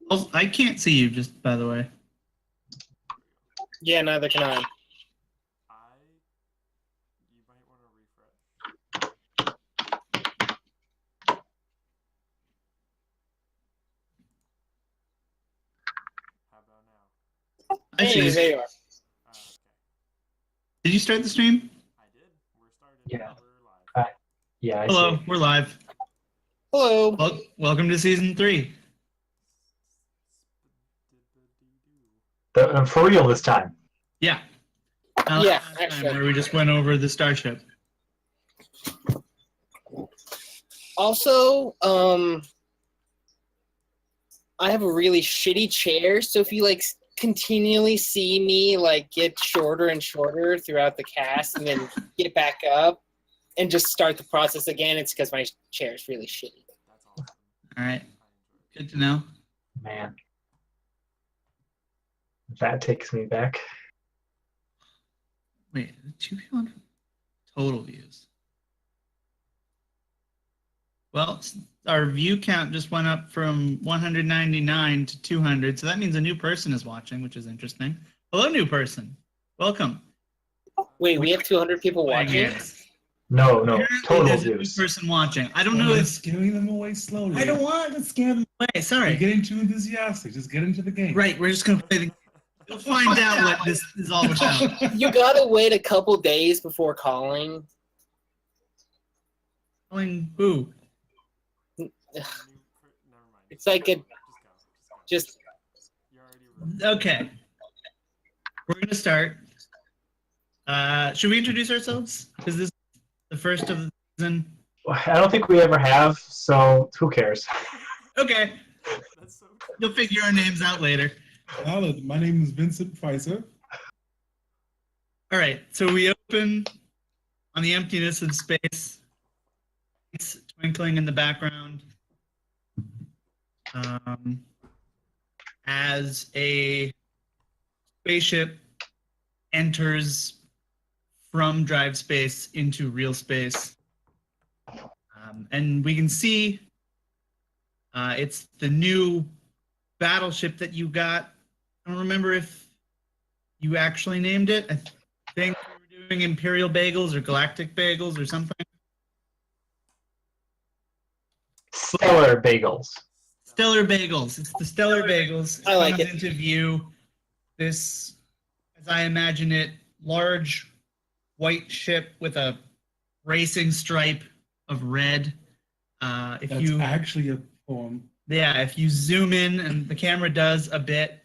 Oh, I can't see you, just by the way. Yeah, neither can I. You might want to refresh. How about now? I see you. There you are. Okay. Did you start the stream? I did. We're started. Yeah. We're live. Yeah, I Hello, see. we're live. Hello. Welcome to season 3. For real this time. Yeah. Yeah, Last actually. time where we just went over the starship. Also, I have a really shitty chair, so if you like continually see me like get shorter and shorter throughout the cast and then get back up and just start the process again, it's because my chair is really shitty. That's awesome. All right. I enjoyed it. Good to know. Man. That takes me back. Wait, 2 people on total views. Well, our view count just went up from 199 to 200, so that means a new person is watching, which is interesting. Hello, new person. Welcome. Wait, we have 200 people watching? Yes. No, Apparently total there's a new views. person watching. I don't know It's if scaring them away slowly. I don't want to scare them away. Sorry. You're getting too enthusiastic. Just get into the game. Right, we're just gonna play the. We'll find out what this is all about. You gotta wait a couple days before calling. Calling who? Never mind. It's like a just You're already. Okay. We're gonna start. Should we introduce ourselves? Is this the first of the season? I don't think we ever have, so who cares? Okay, That's so cool. you'll figure our names out later. Hello, my name is Vincent Pfizer. All right, so we open on the emptiness of space. It's twinkling in the background. As a spaceship enters from drive space into real space. And we can see it's the new battleship that you got. I don't remember if you actually named it. I think we were doing Imperial Bagels or Galactic Bagels or something. Stellar Bagels. Stellar Bagels. It's the Stellar Bagels. I like comes it. into view. This, as I imagine it, large white ship with a racing stripe of red. If That's you actually a poem. Yeah, if you zoom in, and the camera does a bit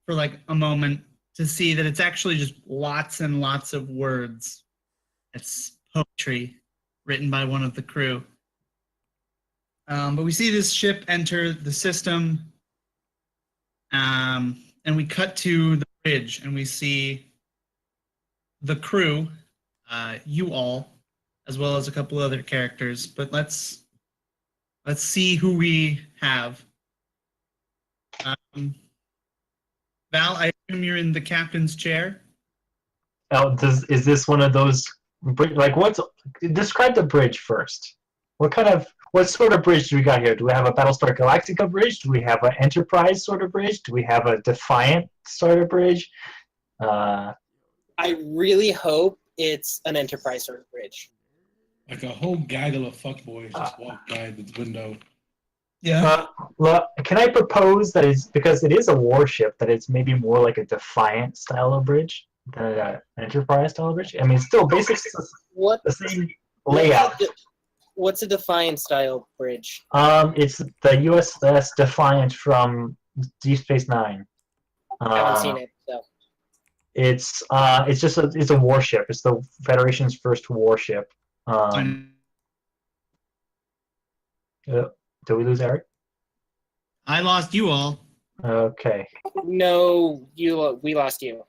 for like a moment to see that it's actually just lots and lots of words. It's poetry written by one of the crew. But we see this ship enter the system, and we cut to the bridge, and we see the crew, you all, as well as a couple other characters. But let's see who we have. Val, I assume you're in the captain's chair. Oh, is this one of those? Like, describe the bridge first. What sort of bridge do we got here? Do we have a Battlestar Galactica bridge? Do we have an Enterprise sort of bridge? Do we have a Defiant sort of bridge? I really hope it's an Enterprise sort of bridge. Like a whole gaggle of fuckboys just walked by the window. Yeah. Well, can I propose that it's because it is a warship that it's maybe more like a Defiant style of bridge than an Enterprise style of bridge? I mean, it's still basically What? the same layout. What's a Defiant style bridge? It's the USS Defiant from Deep Space Nine. I haven't seen it, so. It's a warship. It's the Federation's first warship. Did we lose Eric? I lost you all. Okay. No, we lost you.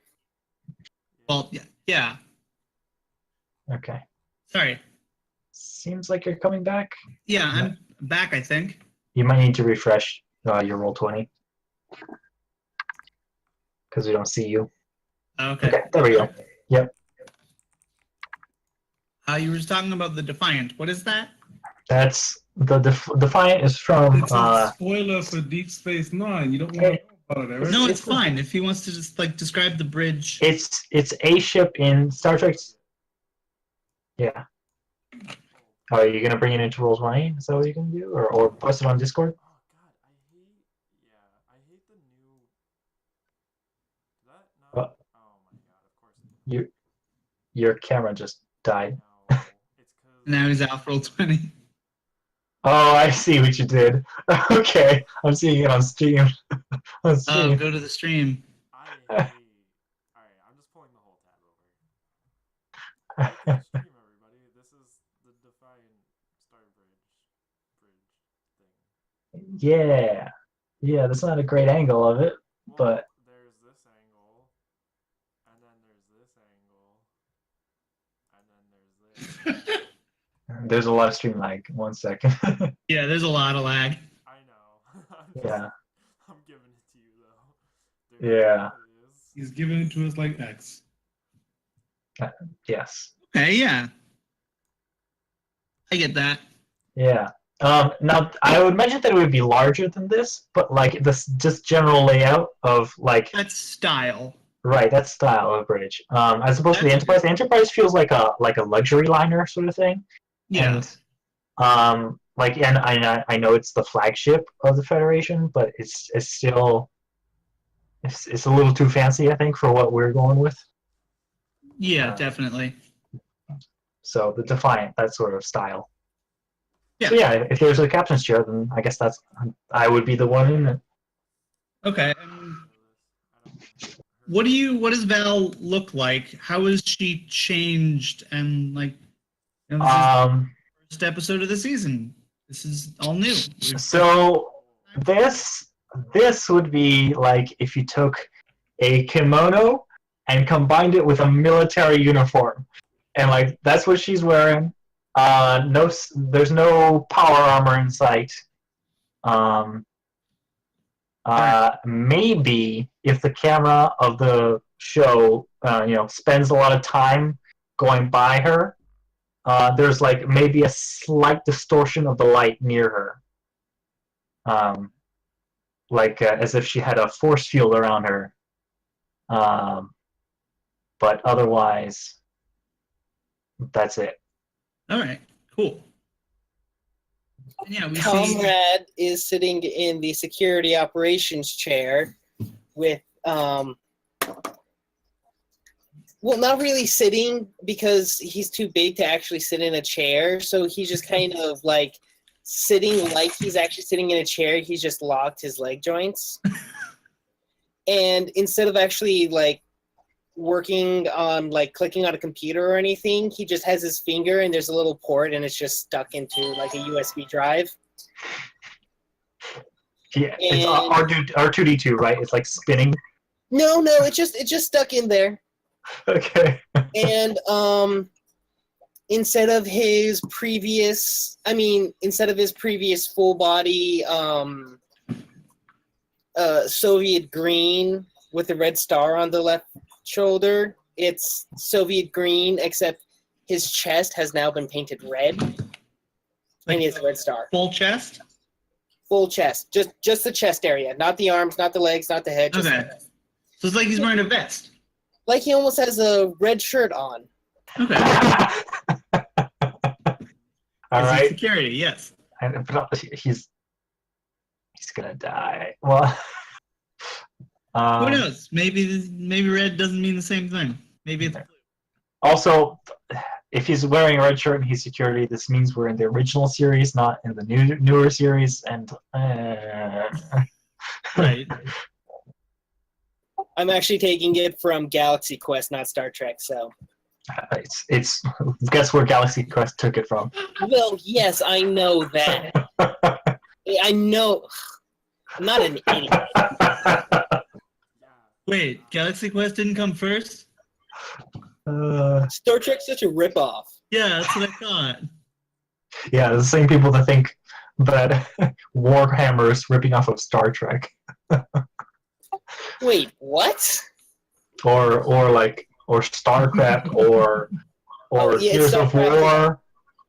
Well, yeah. Okay. Sorry. Seems like you're coming back. Yeah, I'm back, I think. You might need to refresh your Roll20 because we don't see you. Okay. Okay, there we go. Yep. You were just talking about the Defiant. What is that? That's Defiant is from. It's a spoiler for Deep Space Nine. You don't want to know about it, Eric. No, it's fine. If he wants to just like describe the bridge. It's a ship in Star Trek. Yeah. Oh, are you gonna bring it into Roll20? Is that what you can do, or post it on Discord? Oh God, I hate the new. Did that not? What? Oh my God! Of course. Your camera just died. No, it's because. Now he's out for Roll20. Oh, I see what you did. Okay, I'm seeing it on Steam. on Oh, Steam. go to the stream. I hate. All right, I'm just pulling the whole tab over. Welcome to the stream, everybody. This is the Defiant Star Bridge thing. Yeah, that's not a great angle of it, Well, but there's this angle, and then there's this angle, and then there's this. there's a lot of stream lag. 1 second. Yeah, there's a lot of lag. I know. Yeah. I'm giving it to you though. There Yeah. it is. He's giving it to us like X. Yes. Okay, yeah. I get that. Yeah. Now I would imagine that it would be larger than this, but like this just general layout of like That's style. right, that style of bridge. As opposed to the That's Enterprise. The Enterprise feels like a luxury liner sort of thing. Yeah. And like, and I know it's the flagship of the Federation, but it's still it's a little too fancy, I think, for what we're going with. Yeah, definitely. So the Defiant, that sort of style. Yeah. So yeah, if there's a captain's chair, then I guess I would be the one in it. Okay. What does Val look like? How is she changed? And like, you know, this is the first episode of the season. This is all new. So this would be like if you took a kimono and combined it with a military uniform, and like that's what she's wearing. There's no power armor in sight. Maybe if the camera of the show, spends a lot of time going by her, there's like maybe a slight distortion of the light near her, as if she had a force field around her. But otherwise, that's it. All right. Cool. And yeah, we see. Comrade is sitting in the security operations chair with, well, not really sitting because he's too big to actually sit in a chair. So he's just kind of like sitting like he's actually sitting in a chair. He's just locked his leg joints. And instead of actually like working on like clicking on a computer or anything, he just has his finger and there's a little port and it's just stuck into like a USB drive. Yeah, it's R2D2, right? It's like spinning. No, it's just stuck in there. Okay. And instead of his previous full body Soviet green with a red star on the left shoulder, it's Soviet green, except his chest has now been painted red. And he has a red star. Full chest? Full chest. Just the chest area. Not the arms, not the legs, not the head. Just Okay. the chest. So it's like he's wearing a vest. Like he almost has a red shirt on. Okay. All Is he right. security, yes. But he's gonna die. Well, Who knows? Maybe red doesn't mean the same thing. Maybe it's also, if he's wearing a red shirt and he's security, this means we're in the original series, not in the newer series. And right. I'm actually taking it from Galaxy Quest, not Star Trek, so. it's guess where Galaxy Quest took it from. Well, yes, I know that. I know. I'm not an idiot. Wait, Galaxy Quest didn't come first? Star Trek's such a ripoff. Yeah, that's what I thought. Yeah, the same people that think that Warhammer is ripping off of Star Trek. Wait, what? Or StarCraft or Oh, yeah, Heroes of StarCraft. War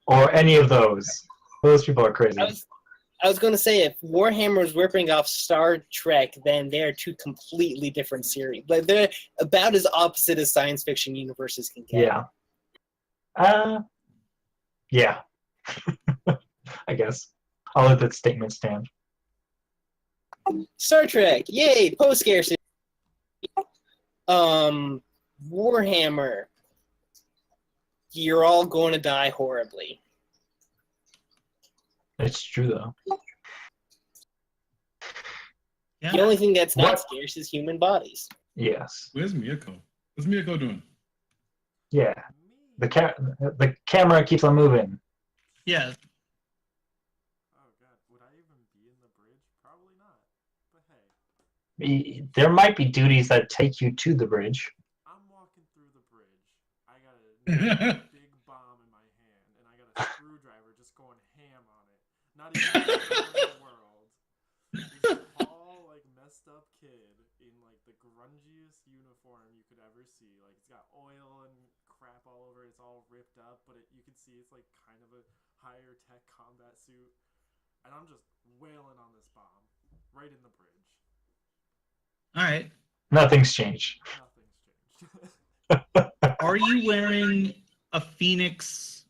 or any of those. Those people are crazy. I was going to say, if Warhammer is ripping off Star Trek, then they're two completely different series. Like they're about as opposite as science fiction universes can get. Yeah. Yeah. I guess. I'll let that statement stand. Star Trek, yay, post scarcity. Warhammer, you're all going to die horribly. It's true though. Yeah. The only thing that's not What? scarce is human bodies. Yes. Where's Miyako? What's Miyako doing? Yeah. The camera keeps on moving. Yeah. Oh god, would I even be in the bridge? Probably not. But hey, There might be duties that take you to the bridge. I'm walking through the bridge. I got a big bomb in my hand, and I got a screwdriver just going ham on it. Not even a care in the world. This tall, like messed up kid in like the grungiest uniform you could ever see. Like it's got oil and crap all over it. It's all ripped up, but you can see it's like kind of a higher tech combat suit. And I'm just wailing on this bomb right in the bridge. All right. Nothing's changed. Nothing's changed. Are you wearing a Phoenix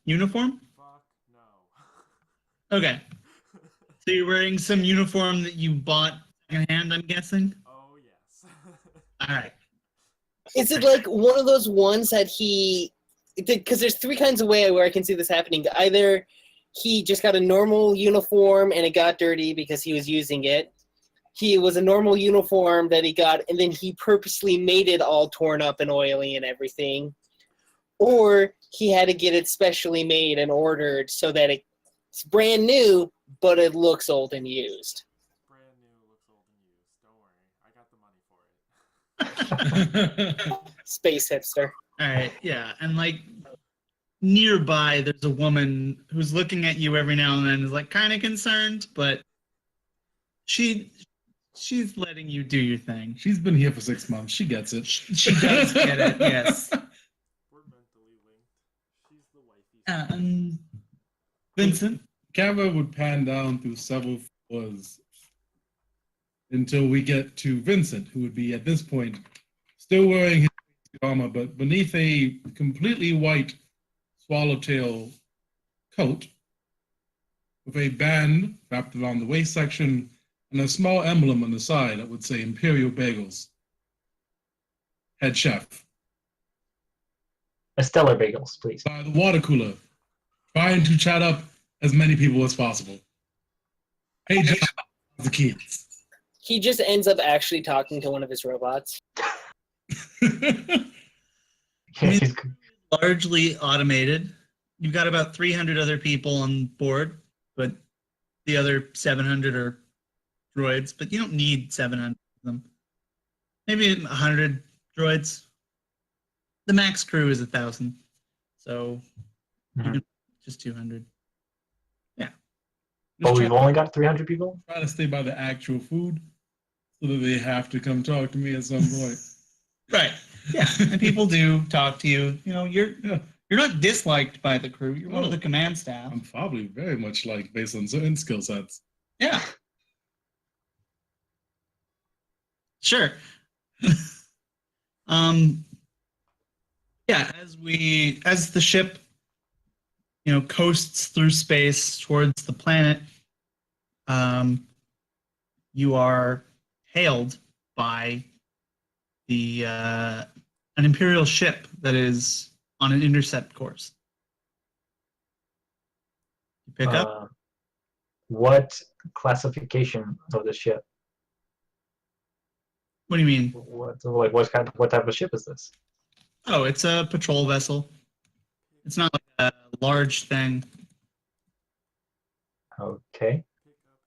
uniform? Fuck no. Okay. So you're wearing some uniform that you bought secondhand, I'm guessing? Oh yes. All right. Is it like one of those ones that because there's three kinds of way where I can see this happening. Either he just got a normal uniform and it got dirty because he was using it. He was a normal uniform that he got, and then he purposely made it all torn up and oily and everything. Or he had to get it specially made and ordered so that it's brand new, but it looks old and used. Brand new, looks old and used. Don't worry, I got the money for it. Space hipster. All right. Yeah. And like nearby, there's a woman who's looking at you every now and then, is like kind of concerned, but she's letting you do your thing. She's been here for 6 months. She gets it. She does get it. Yes. We're mentally linked. She's the wifey. Vincent. Camera would pan down through several floors until we get to Vincent, who would be at this point still wearing his armor, but beneath a completely white swallowtail coat with a band wrapped around the waist section and a small emblem on the side that would say Imperial Bagels. Head chef. A stellar bagels, please. By the water cooler, trying to chat up as many people as possible. Hey, John, the kids. He just ends up actually talking to one of his robots. He's- Largely automated. You've got about 300 other people on board, but the other 700 are droids, but you don't need 700 of them. Maybe 100 droids. The max crew is 1,000, so Mhm. just 200. Yeah. But Just we've only got 300 people? Try to stay by the actual food so that they have to come talk to me at some point. right. Yeah, and people do talk to you. You know, you're not disliked by the crew. You're one of the command staff. I'm probably very much liked based on certain skill sets. Yeah. Sure. Yeah, as the ship, coasts through space towards the planet, you are hailed by an Imperial ship that is on an intercept course. You pick up? What classification of the ship? What do you mean? What type of ship is this? Oh, it's a patrol vessel. It's not like a large thing. Okay. Pick up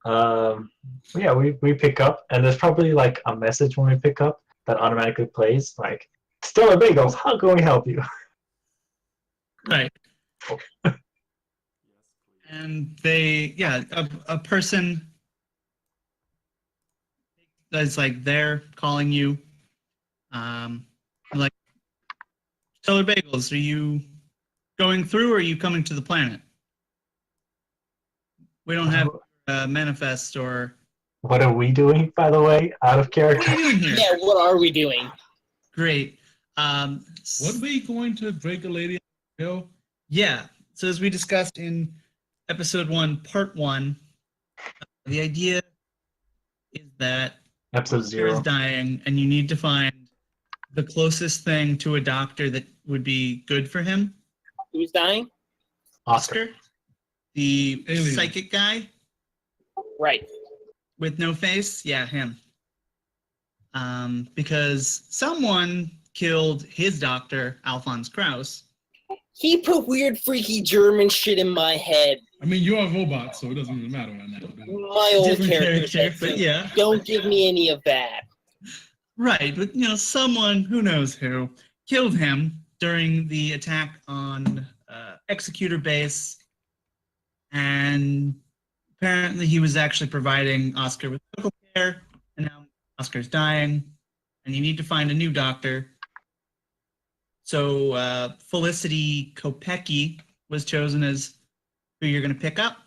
and shoot. Yeah, we pick up, and there's probably like a message when we pick up that automatically plays, like, Stellar Bagels, how can we help you? Right. Yes, please. And a person that's like there calling you, like, Stellar Bagels, are you going through, or are you coming to the planet? We don't have manifest or. What are we doing, by the way? Out of What character. are you doing here? Yeah, what are we doing? Great. What we going to break a lady hill? Yeah. So as we discussed in episode 1, part 1, the idea is that Episode Oskar is 0. dying, and you need to find the closest thing to a doctor that would be good for him. Who's dying? Oskar. The Alien. psychic guy Right. with no face. Yeah, him. Because someone killed his doctor, Alphonse Krauss. He put weird, freaky German shit in my head. I mean, you're a robot, so it doesn't really matter right now. Dude. My old Different character, character, but yeah. Don't give me any of that. Right, but someone, who knows who, killed him during the attack on Executor Base, and apparently he was actually providing Oskar with medical care, and now Oskar's dying, and you need to find a new doctor. So Felicity Kopecki was chosen as who you're going to pick up,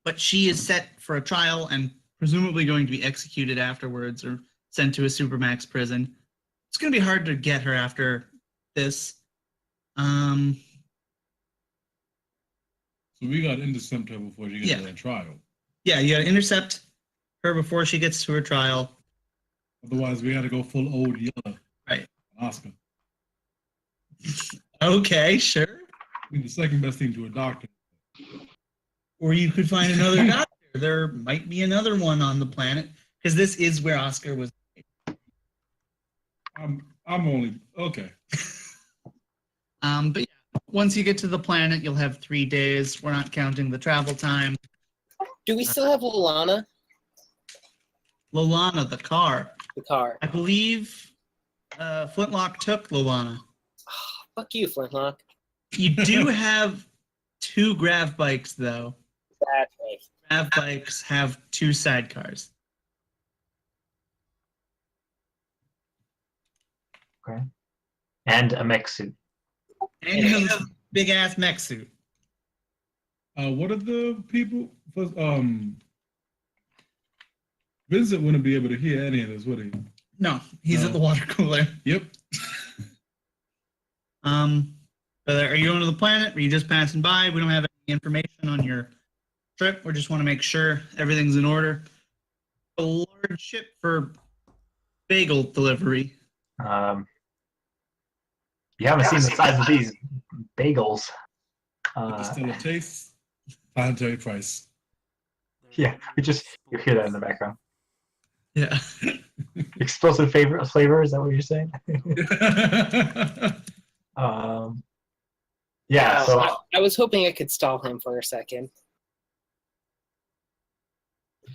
but she is set for a trial and presumably going to be executed afterwards or sent to a supermax prison. It's going to be hard to get her after this. So we got to intercept her before she gets to that trial. Yeah, you got to intercept her before she gets to her trial. Otherwise, we got to go full old Yeller. Right. Oscar. Okay, sure. I mean, the second best thing to a doctor. Or you could find another doctor. There might be another one on the planet, because this is where Oskar was. I'm only okay. But yeah, once you get to the planet, you'll have 3 days. We're not counting the travel time. Do we still have Lolana? Lolana, the car. The car. I believe Flintlock took Lolana. Fuck you, Flintlock. You do have 2 grav bikes, though. That's right. Grav bikes have 2 sidecars. Okay. And a mech suit. And you have a big-ass mech suit. What are the people? Vincent wouldn't be able to hear any of this, would he? No, he's No. at the water cooler. Yep. But are you going to the planet? Are you just passing by? We don't have any information on your trip. We just want to make sure everything's in order. A large ship for bagel delivery. You haven't seen the size of these bagels. But there's still a taste. Planetary price. Yeah, you hear that in the background. Yeah. Explosive flavor, is that what you're saying? Yeah, so I was hoping I could stall him for a second.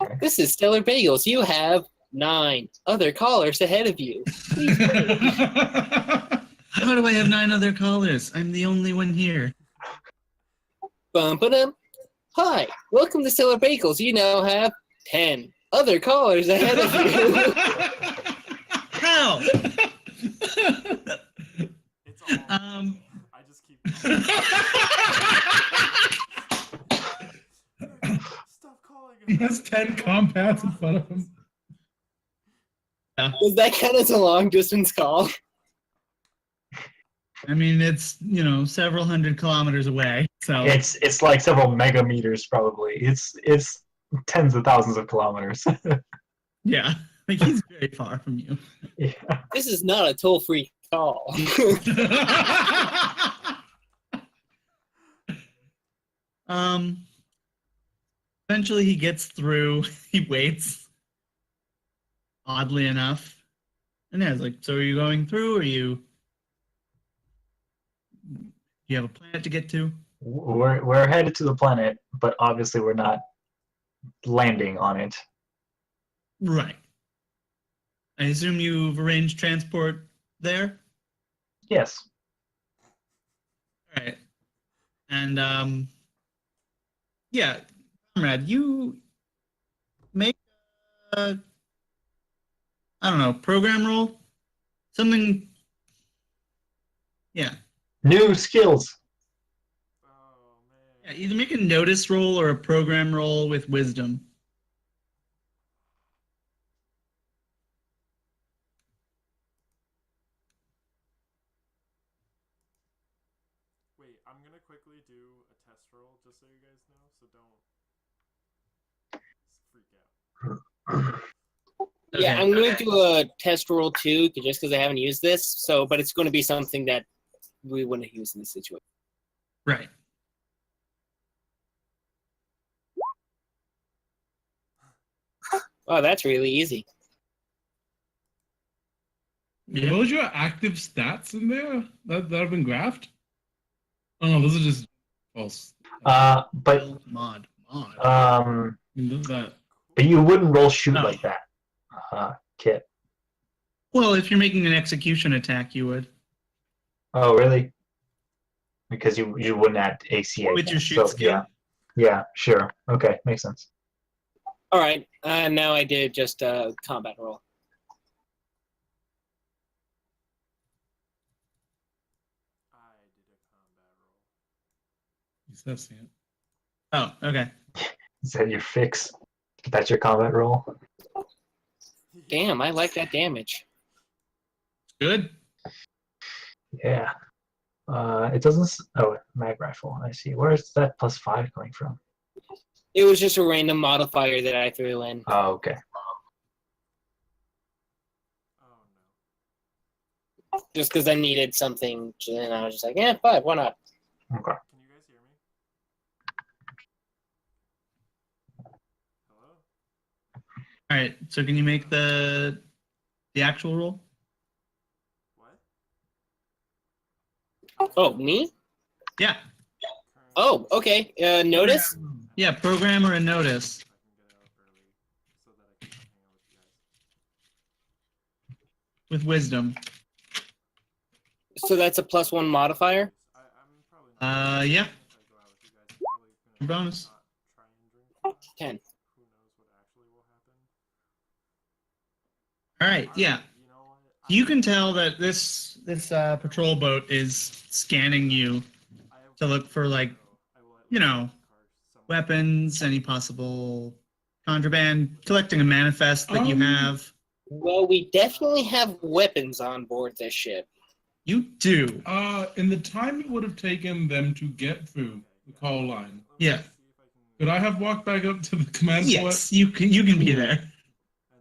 Okay. This is Stellar Bagels. You have 9 other callers ahead of you. Please wait. How do I have 9 other callers? I'm the only one here. Bum-ba-dum. Hi, welcome to Stellar Bagels. You now have 10 other callers ahead of you. How? It's all. I just keep. Stop calling He him. has 10 compass in front of him. Does that count as a long distance call? I mean, it's, several hundred kilometers away. So it's like several megameters probably. It's tens of thousands of kilometers. yeah, like he's very far from you. Yeah. This is not a toll-free call. Eventually he gets through. He waits. Oddly enough. And yeah, it's like, so are you going through, or you have a planet to get to? We're headed to the planet, but obviously we're not landing on it. Right. I assume you've arranged transport there? Yes. All right. And yeah, Comrade, you make a, I don't know, program roll? Something. Yeah. New skills. Yeah, either make a notice roll or a program roll with wisdom. Wait, I'm gonna quickly do a test roll just so you guys know, so don't freak out. Yeah, Okay. I'm going to do a test roll too, just because I haven't used this. So, but it's going to be something that we wouldn't use in this situation. Right. Oh, that's really easy. Yeah. Are those your active stats in there that have been graphed? Oh no, those are just false. But Mod. That but you wouldn't roll shoot Oh. like that, Kit. Well, if you're making an execution attack, you would. Oh, really? Because you wouldn't add ACA. With your shoot so, skill? Yeah, sure. Okay, makes sense. All right, now I did just a combat roll. I did a combat roll. you said it. Oh, okay. Is that your fix? That's your combat roll? Damn, I like that damage. Good. Yeah. It doesn't. Oh, mag rifle. I see. Where is that +5 coming from? It was just a random modifier that I threw in. Oh, okay. Oh no. Just because I needed something, and I was just like, yeah, 5, why not? Okay. Can you guys hear me? Hello? All right. So can you make the actual roll? What? Oh, me? Yeah. Current- Oh, okay. Notice? Yeah, program or a notice. If I can get out early so that I can hang out with you guys. With wisdom. So that's a +1 modifier? I'm probably not. Yeah. If I go out with you guys, I'm probably gonna Bonus. not try and drink for that. 10. Who knows what actually will happen? All right. Yeah. You know what? You can tell that this patrol boat is scanning you to look for, like, you know, weapons, any possible contraband, collecting a manifest that you have. Well, we definitely have weapons on board this ship. You do. In the time it would have taken them to get through the call line, Yeah. could I have walked back up to the command Yes, you can be there.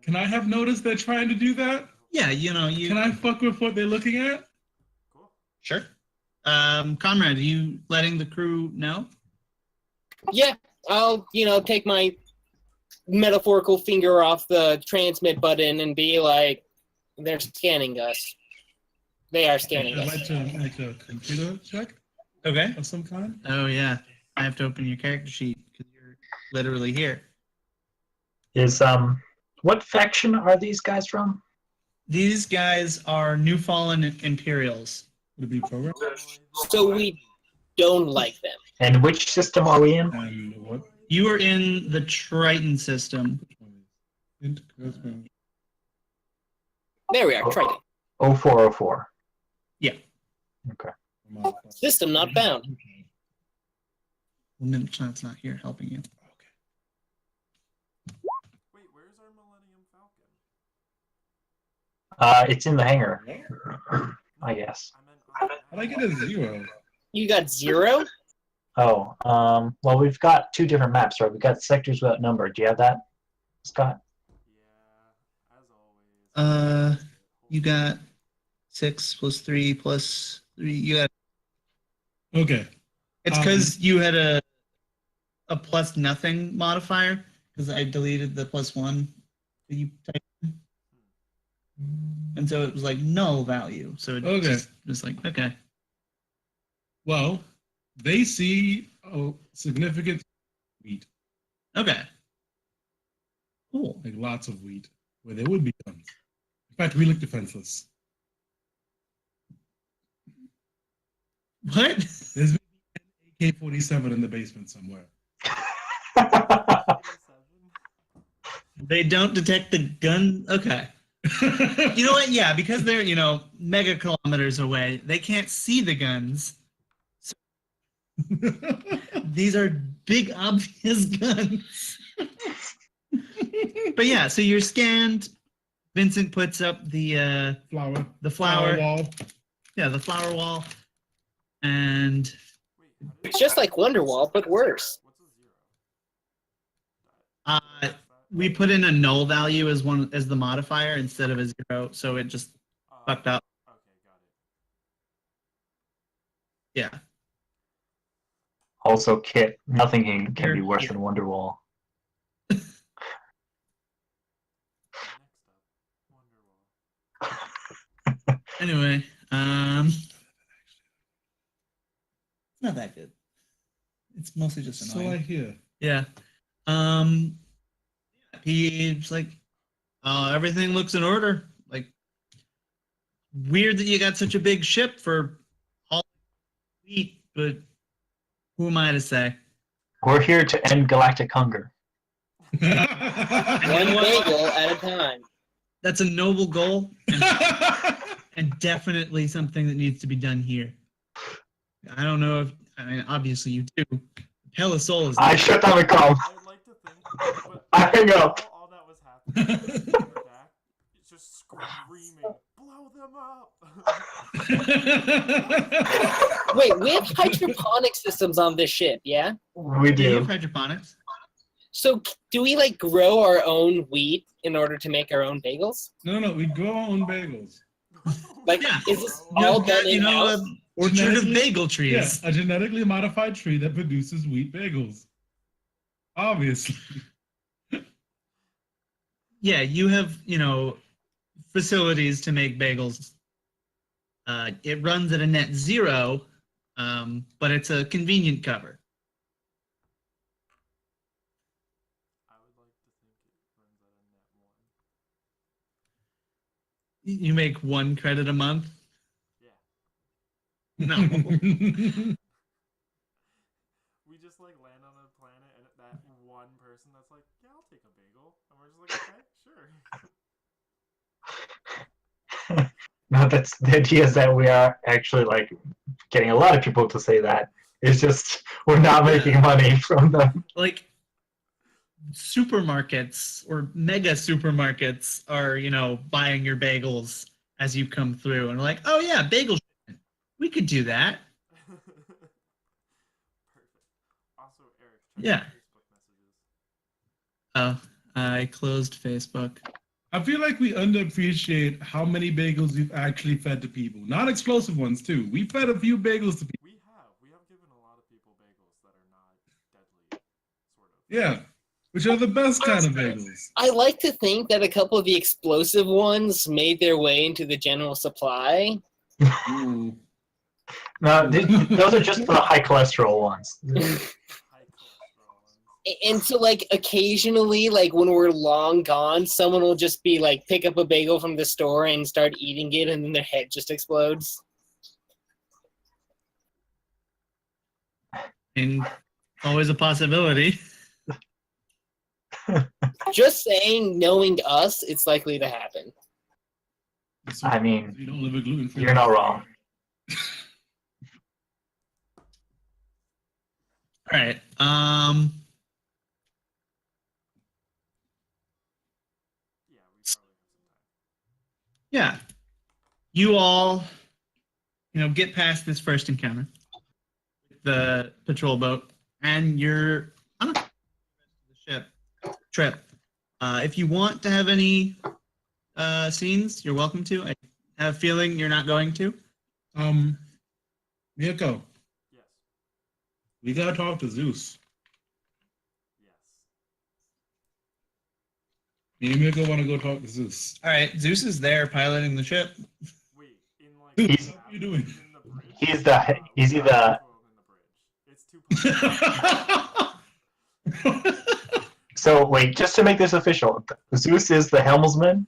Can I have noticed they're trying to do that? Yeah, you know, you Can I fuck with what they're looking at? Cool. Sure. Conrad, are you letting the crew know? Yeah, I'll, take my metaphorical finger off the transmit button and be like, they're scanning us. They are scanning I'd us. like to make a computer check Okay. of some kind. Oh yeah, I have to open your character sheet because you're literally here. Is what faction are these guys from? These guys are New Fallen Imperials. Would it be programmed? So we don't like them. And which system are we in? And what? You are in the Triton system. Which one is? Interesting. There we are, Triton. 0404. System not bound. Well, Minotaur's not here helping you. Wait, where's our Millennium Falcon? It's in the hangar, I guess. I meant How'd I get a 0? You got 0? Oh, well, we've got 2 different maps, right? We've got sectors without number. Do you have that, Scott? Yeah, as always. You got 6 + 3 + 3. You got. Okay. It's because you had a plus nothing modifier because I deleted the +1 that you typed in. And so it was like null value. So it Okay. just was like, okay. Well, they see a significant wheat, Okay. Cool. like lots of wheat, where there would be guns. In fact, we look defenseless. What? There's maybe an AK-47 in the basement somewhere. They don't detect the gun? Okay. You know what? Yeah, because they're, mega kilometers away, they can't see the guns. These are big, obvious guns. But yeah, so you're scanned. Vincent puts up the Flower. flower. wall. Yeah, the flower wall. And Wait, how did It's just like Wonderwall, but worse. What's a 0? we put in a null value as the modifier instead of a 0, so it just fucked up. Okay, got it. Yeah. Also, Kit, nothing can be Here. worse than Wonderwall. Next up, Wonderwall. Anyway, it's not that good. It's mostly just So I annoying. hear. Yeah. He's like, everything looks in order. Like, weird that you got such a big ship for all wheat, but who am I to say? We're here to end galactic hunger. One bagel at a time. That's a noble goal, and definitely something that needs to be done here. I don't know if, I mean, obviously you do. Hella Soul is. I shut down the call. I would like to think, but I hang up. all that was happening in the back, it's just screaming, blow them up! Wait, we have hydroponic systems on this ship, yeah? We Do you do. have hydroponics? So do we like grow our own wheat in order to make our own bagels? No, we grow our own bagels. Like, Yeah. is this You all know, done you know, in-house? orchard of Genetically- bagel Yeah, trees. a genetically modified tree that produces wheat bagels. Obviously. Yeah, you have, facilities to make bagels. It runs at a net 0, but it's a convenient cover. I would like to think it runs at a net 1. You make 1 credit a month? Yeah. No. We just like land on a planet and that one person that's like, yeah, I'll take a bagel. And we're just like, okay, sure. No, that's the idea is that we are actually like getting a lot of people to say that. It's just we're not making money from them. Like, supermarkets or mega supermarkets are, buying your bagels as you come through and like, oh yeah, bagel shipment. We could do that. Perfect. Also, Eric, check Yeah. your Facebook messages. Oh, I closed Facebook. I feel like we underappreciate how many bagels we've actually fed to people. Not explosive ones, too. We fed a few bagels to people. We have given a lot of people bagels that are not deadly, sort of. Yeah, which are the best kind of bagels. I like to think that a couple of the explosive ones made their way into the general supply. Ooh. No, those are just the high cholesterol ones. High cholesterol ones. And so, like, occasionally, like, when we're long gone, someone will just be like, pick up a bagel from the store and start eating it, and then their head just explodes. And always a possibility. Just saying, knowing us, it's likely to happen. I mean, You don't live a gluten-free you're not wrong. All right. Yeah, we probably have some time. Yeah. You all, get past this first encounter, the patrol boat, and you're on the ship trip. If you want to have any scenes, you're welcome to. I have a feeling you're not going to. Mirko, Yes. we gotta talk to Zeus. Yes. Me and Mirko want to go talk to Zeus. All right. Zeus is there piloting the ship. Wait, in like Zeus, He's- what are you doing? in the bridge? He's the- he's we the- got 12 in the bridge. It's too So wait, just to make this official, Zeus is the helmsman.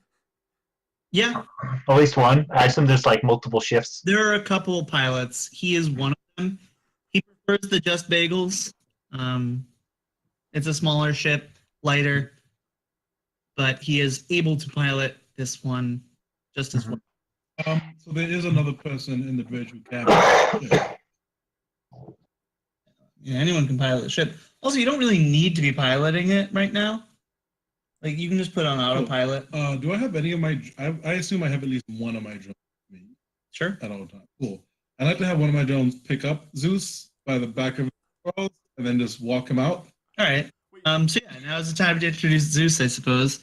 Yeah. At least one. I assume there's like multiple shifts. There are a couple pilots. He is one of them. He prefers the Just Bagels. It's a smaller ship, lighter, but he is able to pilot this one just as well. So there is another person in the bridge who can. Yeah, anyone can pilot a ship. Also, you don't really need to be piloting it right now. Like you can just put on autopilot. Do I have any of my? I assume I have at least one of my drones with me Sure. at all times. Cool. I like to have one of my drones pick up Zeus by the back of his claws and then just walk him out. All right. Wait, So yeah, now is the time to introduce Zeus, I suppose.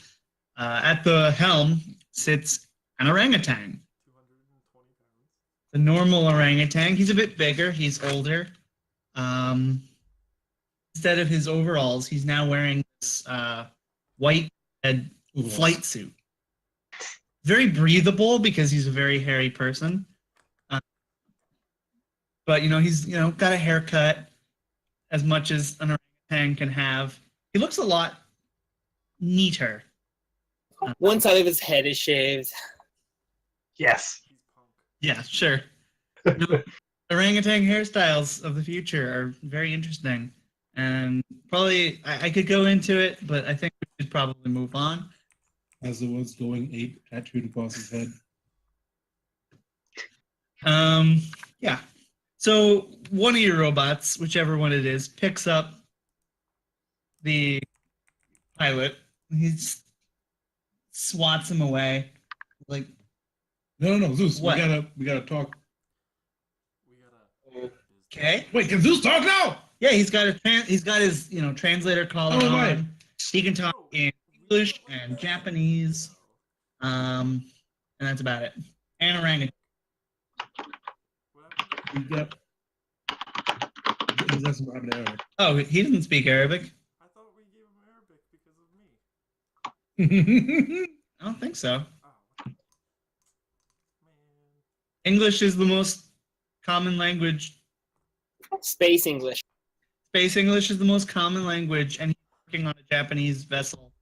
At the helm sits an orangutan. 220 pounds. The normal orangutan. He's a bit bigger. He's older. Um, Instead of his overalls, he's now wearing this white flight suit. Very breathable because he's a very hairy person. But he's got a haircut as much as an orangutan can have. He looks a lot neater. One side of his head is shaved. Yes. He's punk. Yeah, sure. Orangutan hairstyles of the future are very interesting. And probably I could go into it, but I think we should probably move on. As the one's going 8 tattooed across his head. Yeah. So one of your robots, whichever one it is, picks up the pilot. He swats him away. Like, No, Zeus. What? We gotta talk. We gotta. okay. Wait, can Zeus talk now? Yeah, he's got his translator collar Oh, on. right. He can talk in English and Japanese. And that's about it. And orangutan. What happened? We got. That's what happened to Eric. Oh, he doesn't speak Arabic. I thought we gave him Arabic because of me. I don't think so. Oh. Man. English is the most common language. Space English. Space English is the most common language, and he's working on a Japanese vessel,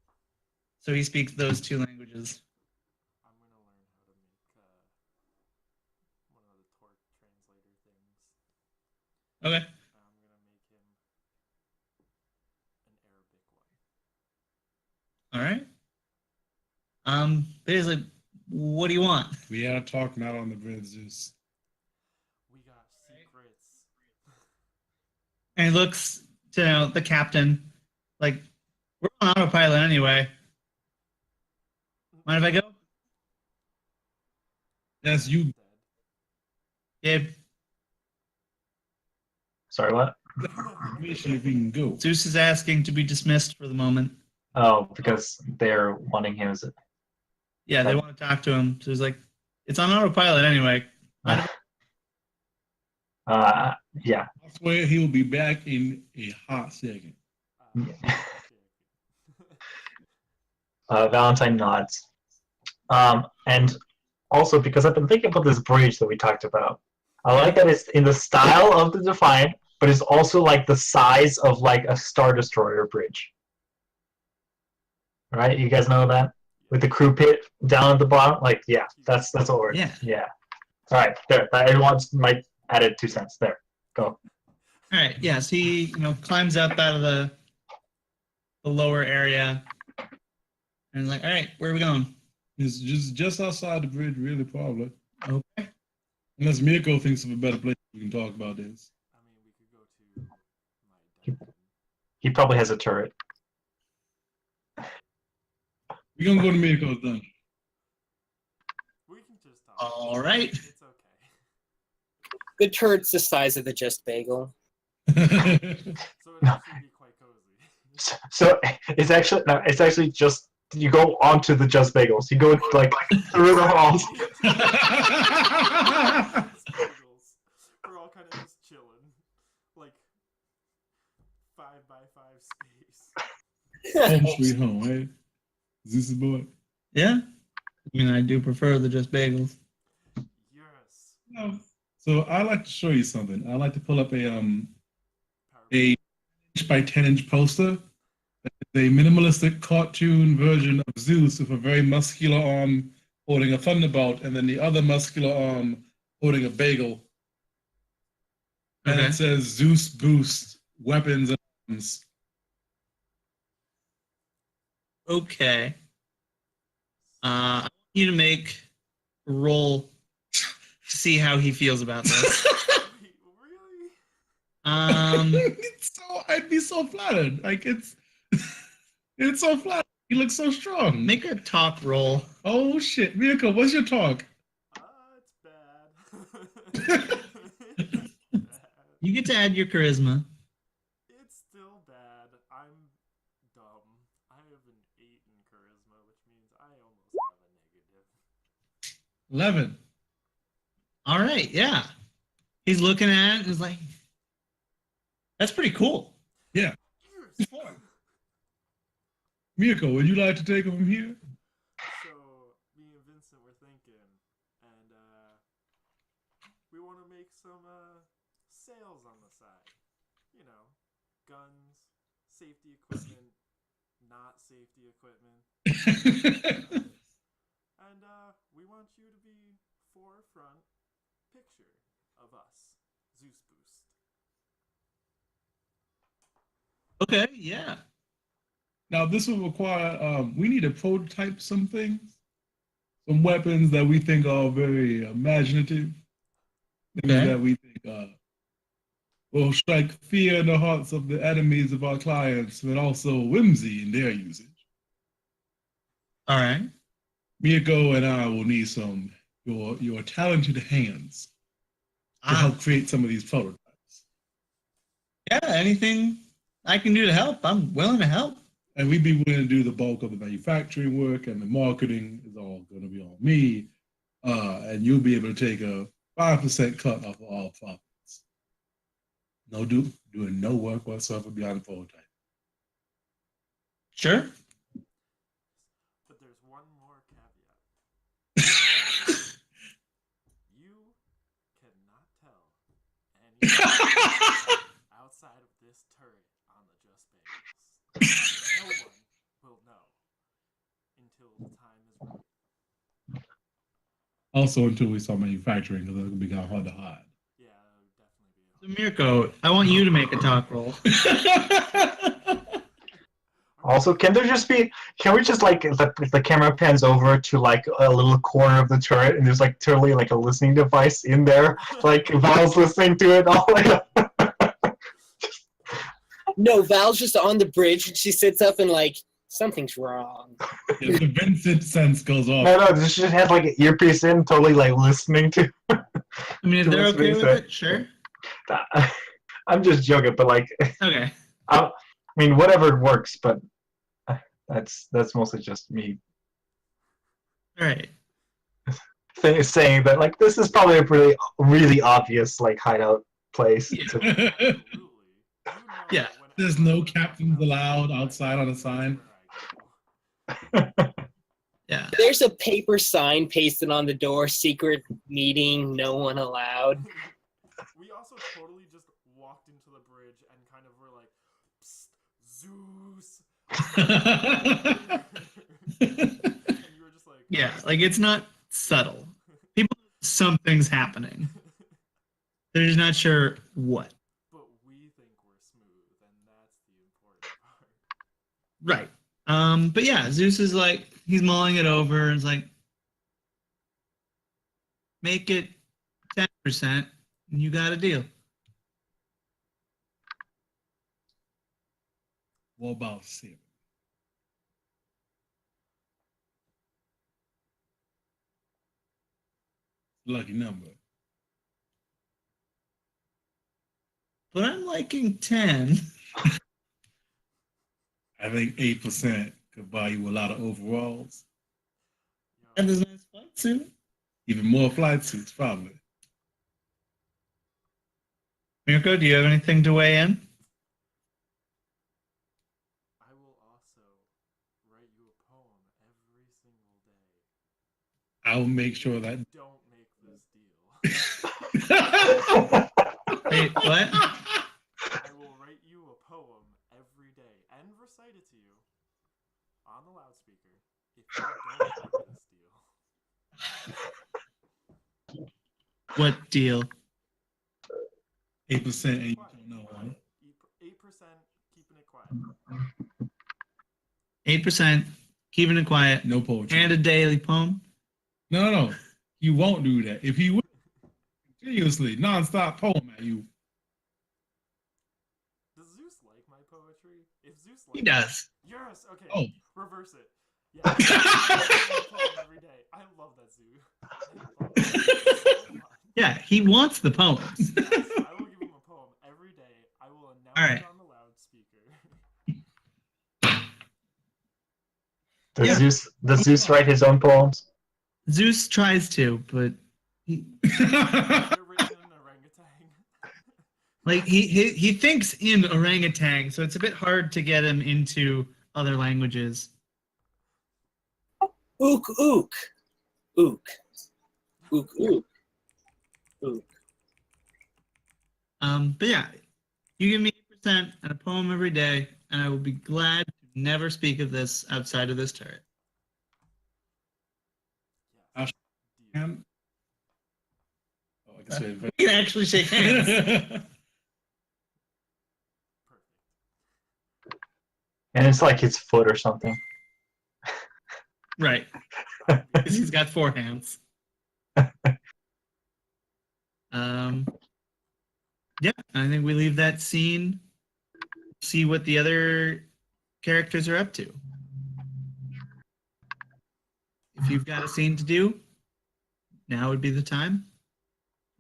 so he speaks those two languages. I'm gonna learn how to make one of the torque translator things. Okay. I'm gonna make him an Arabic one. All right. Basically, what do you want? We gotta talk not on the bridge, Zeus. We got secrets. And he looks to the captain, like, we're on autopilot anyway. Mind if I go? That's you. Dead. Gabe, Sorry, what? Mission if we can go. Zeus is asking to be dismissed for the moment. Oh, because they're wanting him. Is it? Yeah, they want to talk to him. So he's like, it's on autopilot anyway. Yeah. I swear he will be back in a hot second. Okay. Valentine nods. And also because I've been thinking about this bridge that we talked about. I like that it's in the style of the Defiant, but it's also like the size of like a Star Destroyer bridge. Right? You guys know that? With the crew pit down at the bottom? Like, yeah, that's what we're Yeah. All right, there. Everyone's might added 2 cents. There. Go. All right. Yeah. So he, climbs up out of the lower area, and he's like, all right, where are we going? It's just outside the bridge, really, probably. Okay. Unless Mirko thinks of a better place we can talk about this. I mean, we could go to my dungeon. He probably has a turret. We're gonna go to Mirko's dungeon. We can just talk. All right. It's okay. The turret's the size of the Just Bagel. So it'd actually be quite cozy. So it's actually just you go onto the Just Bagels. You go like through the halls. Bagels. We're all kind of just chilling, like 5x5 space. Home sweet home, right? Is this the boy? Yeah. I mean, I do prefer the Just Bagels. Yes. No. So I like to show you something. I like to pull up a Power 8" by 10" poster. It's a minimalistic cartoon version of Zeus with a very muscular arm holding a thunderbolt, and then the other muscular arm holding a bagel. And Okay. it says Zeus boost weapons and arms. Okay. I want you to make a roll to see how he feels about this. Wait, really? I'd be so flattered. Like it's it's so flattered. You look so strong. Make a talk roll. Oh shit, Mirko, what's your talk? It's bad. It's bad. You get to add your charisma. It's still bad. I'm dumb. I have an 8 in charisma, which means I almost have a negative. 11. All right, yeah. He's looking at it and is like, that's pretty cool. Yeah. Mirko, would you like to take it from here? So, me and Vincent were thinking, and we want to make some sales on the side. You know, guns, safety equipment, not safety equipment. And we want you to be forefront picture of us, Zeus Boost. Okay, yeah. Now this will require we need to prototype some things, some weapons that we think are very imaginative, things Okay. that we think will strike fear in the hearts of the enemies of our clients, but also whimsy in their usage. All right. Mirko and I will need some your talented hands to help create some of these prototypes. Yeah, anything I can do to help, I'm willing to help. And we'd be willing to do the bulk of the manufacturing work, and the marketing is all going to be on me. And you'll be able to take a 5% cut off of all profits. Doing no work whatsoever beyond the prototype. Sure. But there's one more caveat. You cannot tell anyone outside of this turret on the Just Bagels. No one will know until the time is right. Also, until we start manufacturing, because it's going to be kind of hard to hide. Yeah, that would definitely be So Mirko, I want you to make a talk roll. Also, can we just like, if the camera pans over to like a little corner of the turret and there's like totally like a listening device in there, like Val's listening to it all like No, Val's just on the bridge and she sits up and like, something's wrong. Yeah, the Vincent sense goes off. No, this just has like an earpiece in, totally like listening to. I mean, if they're okay with it, sure. I'm just joking, but like, Okay. I mean, whatever works, but that's mostly just me All right. saying that like this is probably a really obvious like hideout place. Yeah. Absolutely. You know Yeah. There's no captains allowed outside on a sign. Yeah. There's a paper sign pasted on the door, secret meeting, no one allowed. We also totally just walked into the bridge and kind of were like, psst, Zeus. And you were just like, Yeah, like it's not subtle. People know something's happening. They're just not sure what. but we think we're smooth, and that's the important part. Right. But yeah, Zeus is like, he's mulling it over and is like, make it 10% and you got a deal. What about 7? Lucky number. But I'm liking 10. I think 8% could buy you a lot of overalls. And there's a nice flight suit. Even more flight suits, probably. Mirko, do you have anything to weigh in? I will also write you a poem every single day. I'll make sure that. Don't make this deal. Wait, what? I will write you a poem every day and recite it to you on the loudspeaker if you don't make this deal. What deal? 8% and you don't know, huh? 8% keeping it quiet. 8%, keeping it quiet, No poetry. and a daily poem. No. You won't do that. If he would continuously, non-stop poem at you, if Zeus He likes does. it. Yes. Okay. Oh. Reverse it. Yeah. I will give him a poem every day. I love that zoo. I love that so much. Yeah, he wants the poems. Yes, I will give him a poem every day. I will announce All right. it on the loudspeaker. Does Yeah. Zeus write his own poems? Zeus tries to, but he, They're written in orangutan. like he thinks in orangutan, so it's a bit hard to get him into other languages. Ook, ook. Ook. Ook, ook. Ook. But yeah, you give me 8% and a poem every day, and I will be glad to never speak of this outside of this turret. Yes. And- oh, I guess we have- We can actually shake hands. Perfect. And it's like his foot or something. Right. Because he's got 4 hands. Yeah, I think we leave that scene. See what the other characters are up to. If you've got a scene to do, now would be the time.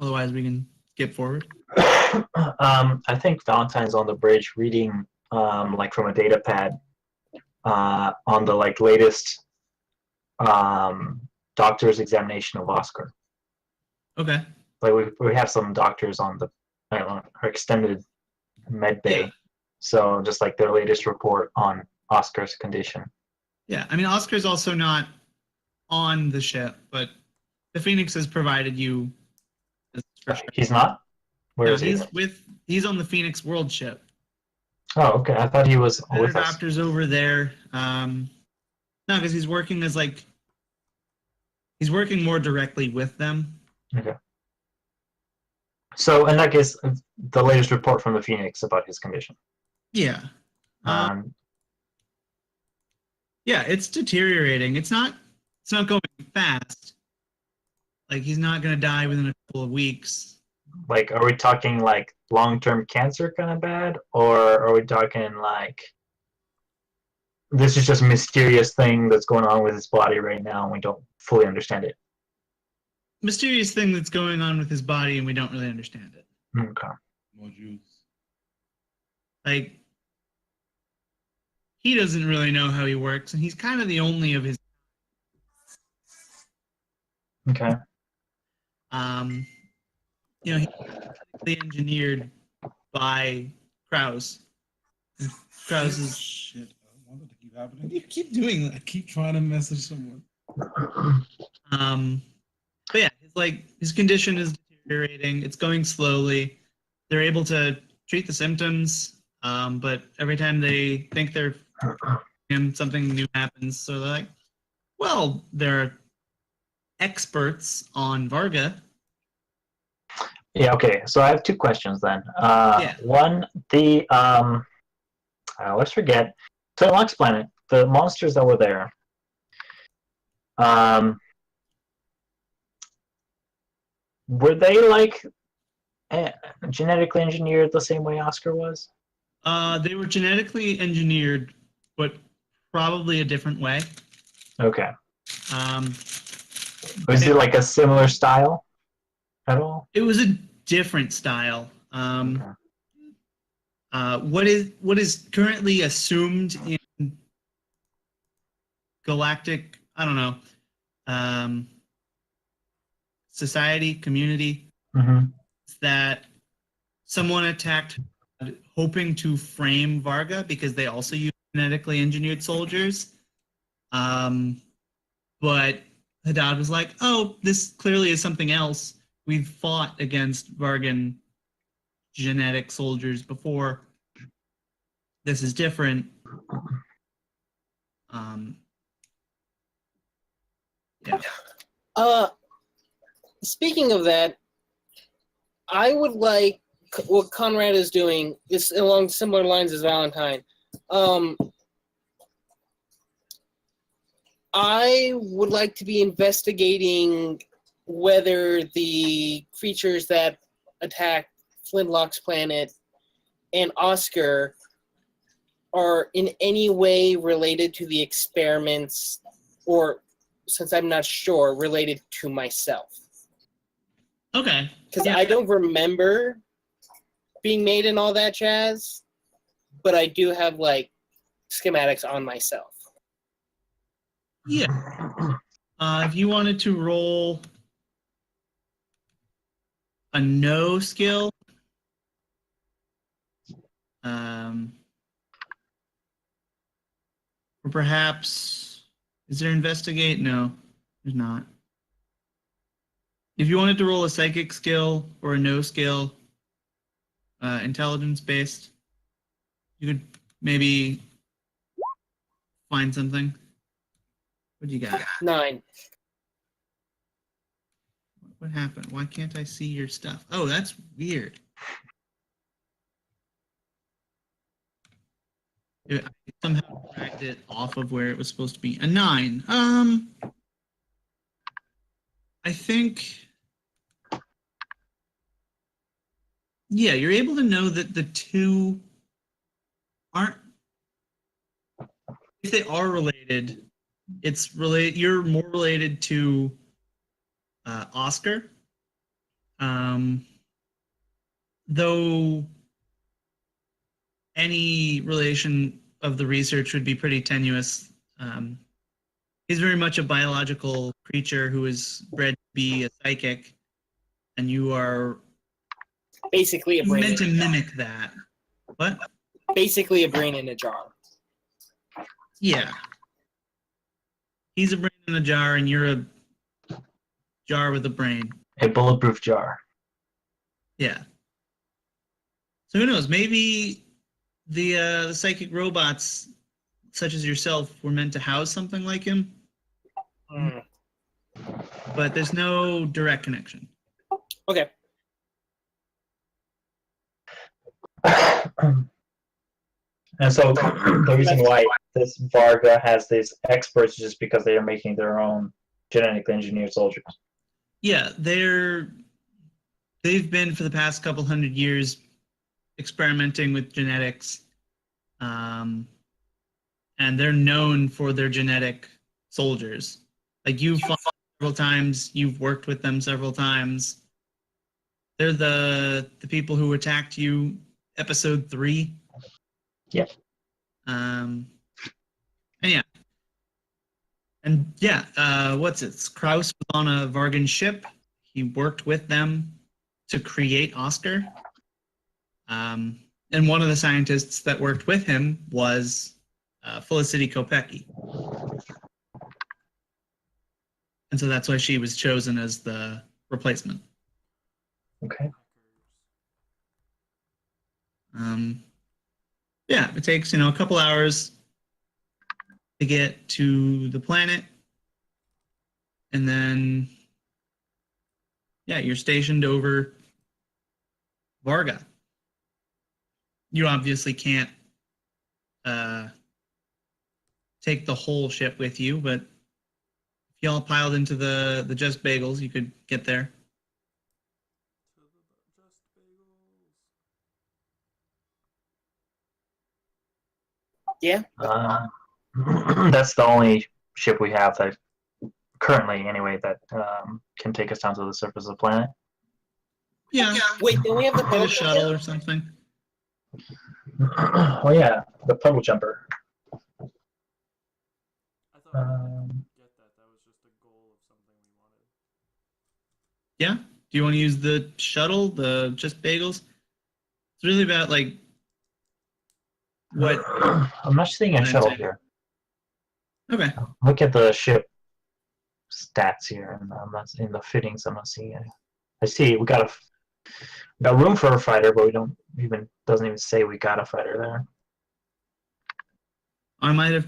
Otherwise, we can skip forward. I think Valentine's on the bridge reading like from a data pad on the like latest doctor's examination of Oskar. Okay. Like we have some doctors on the I don't know, our extended med bay. Yeah. So just like their latest report on Oskar's condition. Yeah, I mean, Oscar's also not on the ship, but the Phoenix has provided you. This for sure. He's not? Where No, is he? he's on the Phoenix World ship. Oh, okay. I thought he was The other with us. doctor's over there. No, because he's working as like he's working more directly with them. Okay. So in that case, the latest report from the Phoenix about his condition. Yeah. Um, Yeah, it's deteriorating. It's not going fast. Like he's not gonna die within a couple of weeks. like, are we talking like long-term cancer kind of bad, or are we talking like this is just a mysterious thing that's going on with his body right now and we don't fully understand it? Mysterious thing that's going on with his body and we don't really understand it. Okay. More juice. Like he doesn't really know how he works, and he's kind of the only of his Okay. you know, he's engineered by Krause. Krause is Shit, I want that to keep happening. you keep doing I that. keep trying to message someone. But yeah, his condition is deteriorating. It's going slowly. They're able to treat the symptoms, but every time they think they're him, something new happens. So they're like, well, they're experts on Varga. Yeah, okay. So I have 2 questions then. Yeah. One, the I always forget. So in Lux Planet, the monsters that were there, were they like genetically engineered the same way Oskar was? They were genetically engineered, but probably a different way. Okay. Um, Was it like a similar style at all? it was a different style. Okay. What is currently assumed in galactic, I don't know, society, community, Mm-hmm. is that someone attacked hoping to frame Varga because they also use genetically engineered soldiers. But Haddad was like, oh, this clearly is something else. We've fought against Vargan genetic soldiers before. This is different. Yeah. Speaking of that, I would like what Conrad is doing is along similar lines as Valentine. I would like to be investigating whether the creatures that attacked Flintlock's planet and Oskar are in any way related to the experiments, or, since I'm not sure, related to myself. Okay. Because Yeah. I don't remember being made and all that jazz, but I do have, like, schematics on myself. Yeah. If you wanted to roll a no skill, or perhaps, is there investigate? No, there's not. If you wanted to roll a psychic skill or a no skill, intelligence based, you could maybe find something. What do you got? 9. What happened? Why can't I see your stuff? Oh, that's weird. I somehow dragged it off of where it was supposed to be. A 9. I think. Yeah, you're able to know that the two aren't. If they are related, it's related. You're more related to Oskar. Though any relation of the research would be pretty tenuous. He's very much a biological creature who is bred to be a psychic, and you are Basically a brain meant to in a jar. mimic that. What? Basically a brain in a jar. Yeah. He's a brain in a jar, and you're a jar with a brain. A bulletproof jar. Yeah. So who knows? Maybe the psychic robots, such as yourself, were meant to house something like him, but there's no direct connection. Okay. And so the reason why this Varga has these experts is just because they are making their own genetically engineered soldiers. Yeah, they've been for the past couple hundred years experimenting with genetics, and they're known for their genetic soldiers. Like you've fought several times, you've worked with them several times. They're the people who attacked you, episode 3. Yep. And what's it? Kraus was on a Vargan ship. He worked with them to create Oskar. And one of the scientists that worked with him was Felicity Kopecki. And so that's why she was chosen as the replacement. Okay. It takes, a couple hours to get to the planet. And then, you're stationed over Varga. You obviously can't take the whole ship with you, but if you all piled into the Just Bagels, you could get there. Just Bagels. Yeah. That's the only ship we have that currently, anyway, that can take us down to the surface of the planet. Yeah. Wait, don't we have the Get a puddle shuttle jumper? or something. Oh yeah, the puddle jumper. I thought we didn't get that. That was just a goal of something we wanted. Yeah. Do you want to use the shuttle, the Just Bagels? It's really about what. I'm not seeing a shuttle here. Okay. Look at the ship stats here, and I'm not in the fittings. I'm not seeing it. I see we got room for a fighter, but we doesn't even say we got a fighter there. I might have.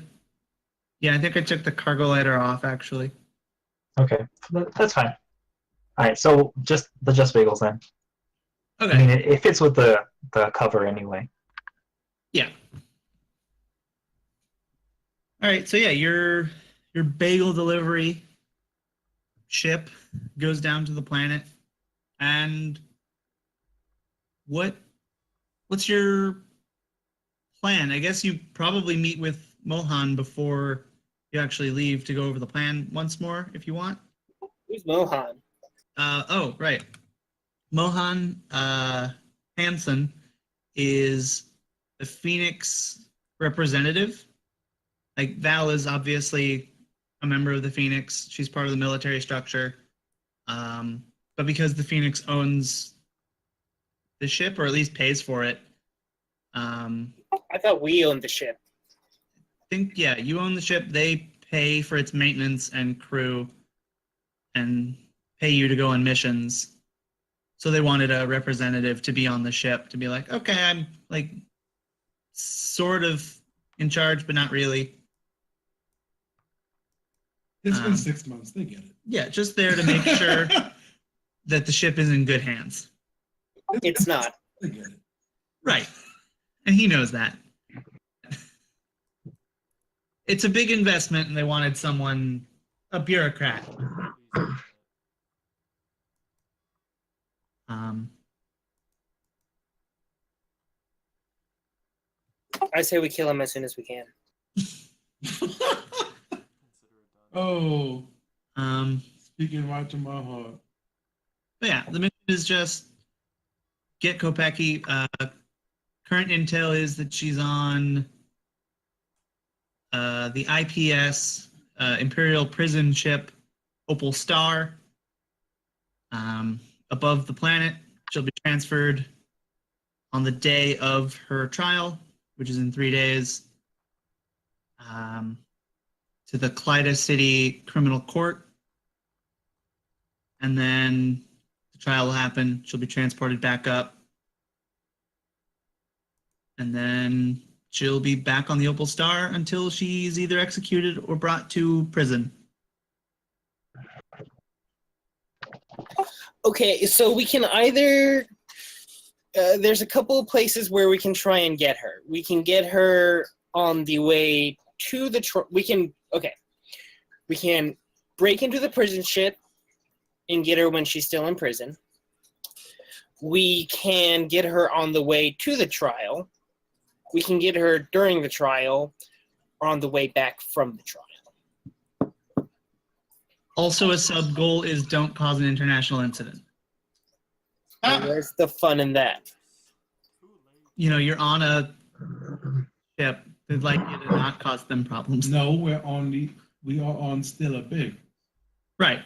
Yeah, I think I took the cargo lighter off actually. Okay, that's fine. All right, so just Bagels then. Okay. I mean, it fits with the cover anyway. Yeah. All right, so your bagel delivery ship goes down to the planet, and what's your plan? I guess you probably meet with Mohan before you actually leave to go over the plan once more, if you want. Who's Mohan? Oh, right. Mohan Hansen is the Phoenix representative. Like, Val is obviously a member of the Phoenix. She's part of the military structure. But because the Phoenix owns the ship, or at least pays for it, I thought we owned the ship. yeah, you own the ship. They pay for its maintenance and crew and pay you to go on missions. So they wanted a representative to be on the ship to be like, okay, I'm like sort of in charge, but not really. It's been 6 months. They get it. Yeah, just there to make sure that the ship is in good hands. It's not. They get it. Right. And he knows that. It's a big investment, and they wanted someone, a bureaucrat. I say we kill him as soon as we can. Oh, Um, speaking right to my heart. but yeah, the mission is just get Kopecky. Current intel is that she's on the IPS Imperial prison ship Opal Star. Above the planet, she'll be transferred on the day of her trial, which is in 3 days, to the Clyda City Criminal Court. And then the trial will happen. She'll be transported back up. And then she'll be back on the Opal Star until she's either executed or brought to prison. Okay, so we can either. There's a couple of places where we can try and get her. We can get her on the way to the. We can break into the prison ship and get her when she's still in prison. We can get her on the way to the trial. We can get her during the trial or on the way back from the trial. Also, a sub goal is don't cause an international incident. Where's the fun in that? You know, you're on a ship. They'd like you to not cause them problems. No, we are on still a big. Right.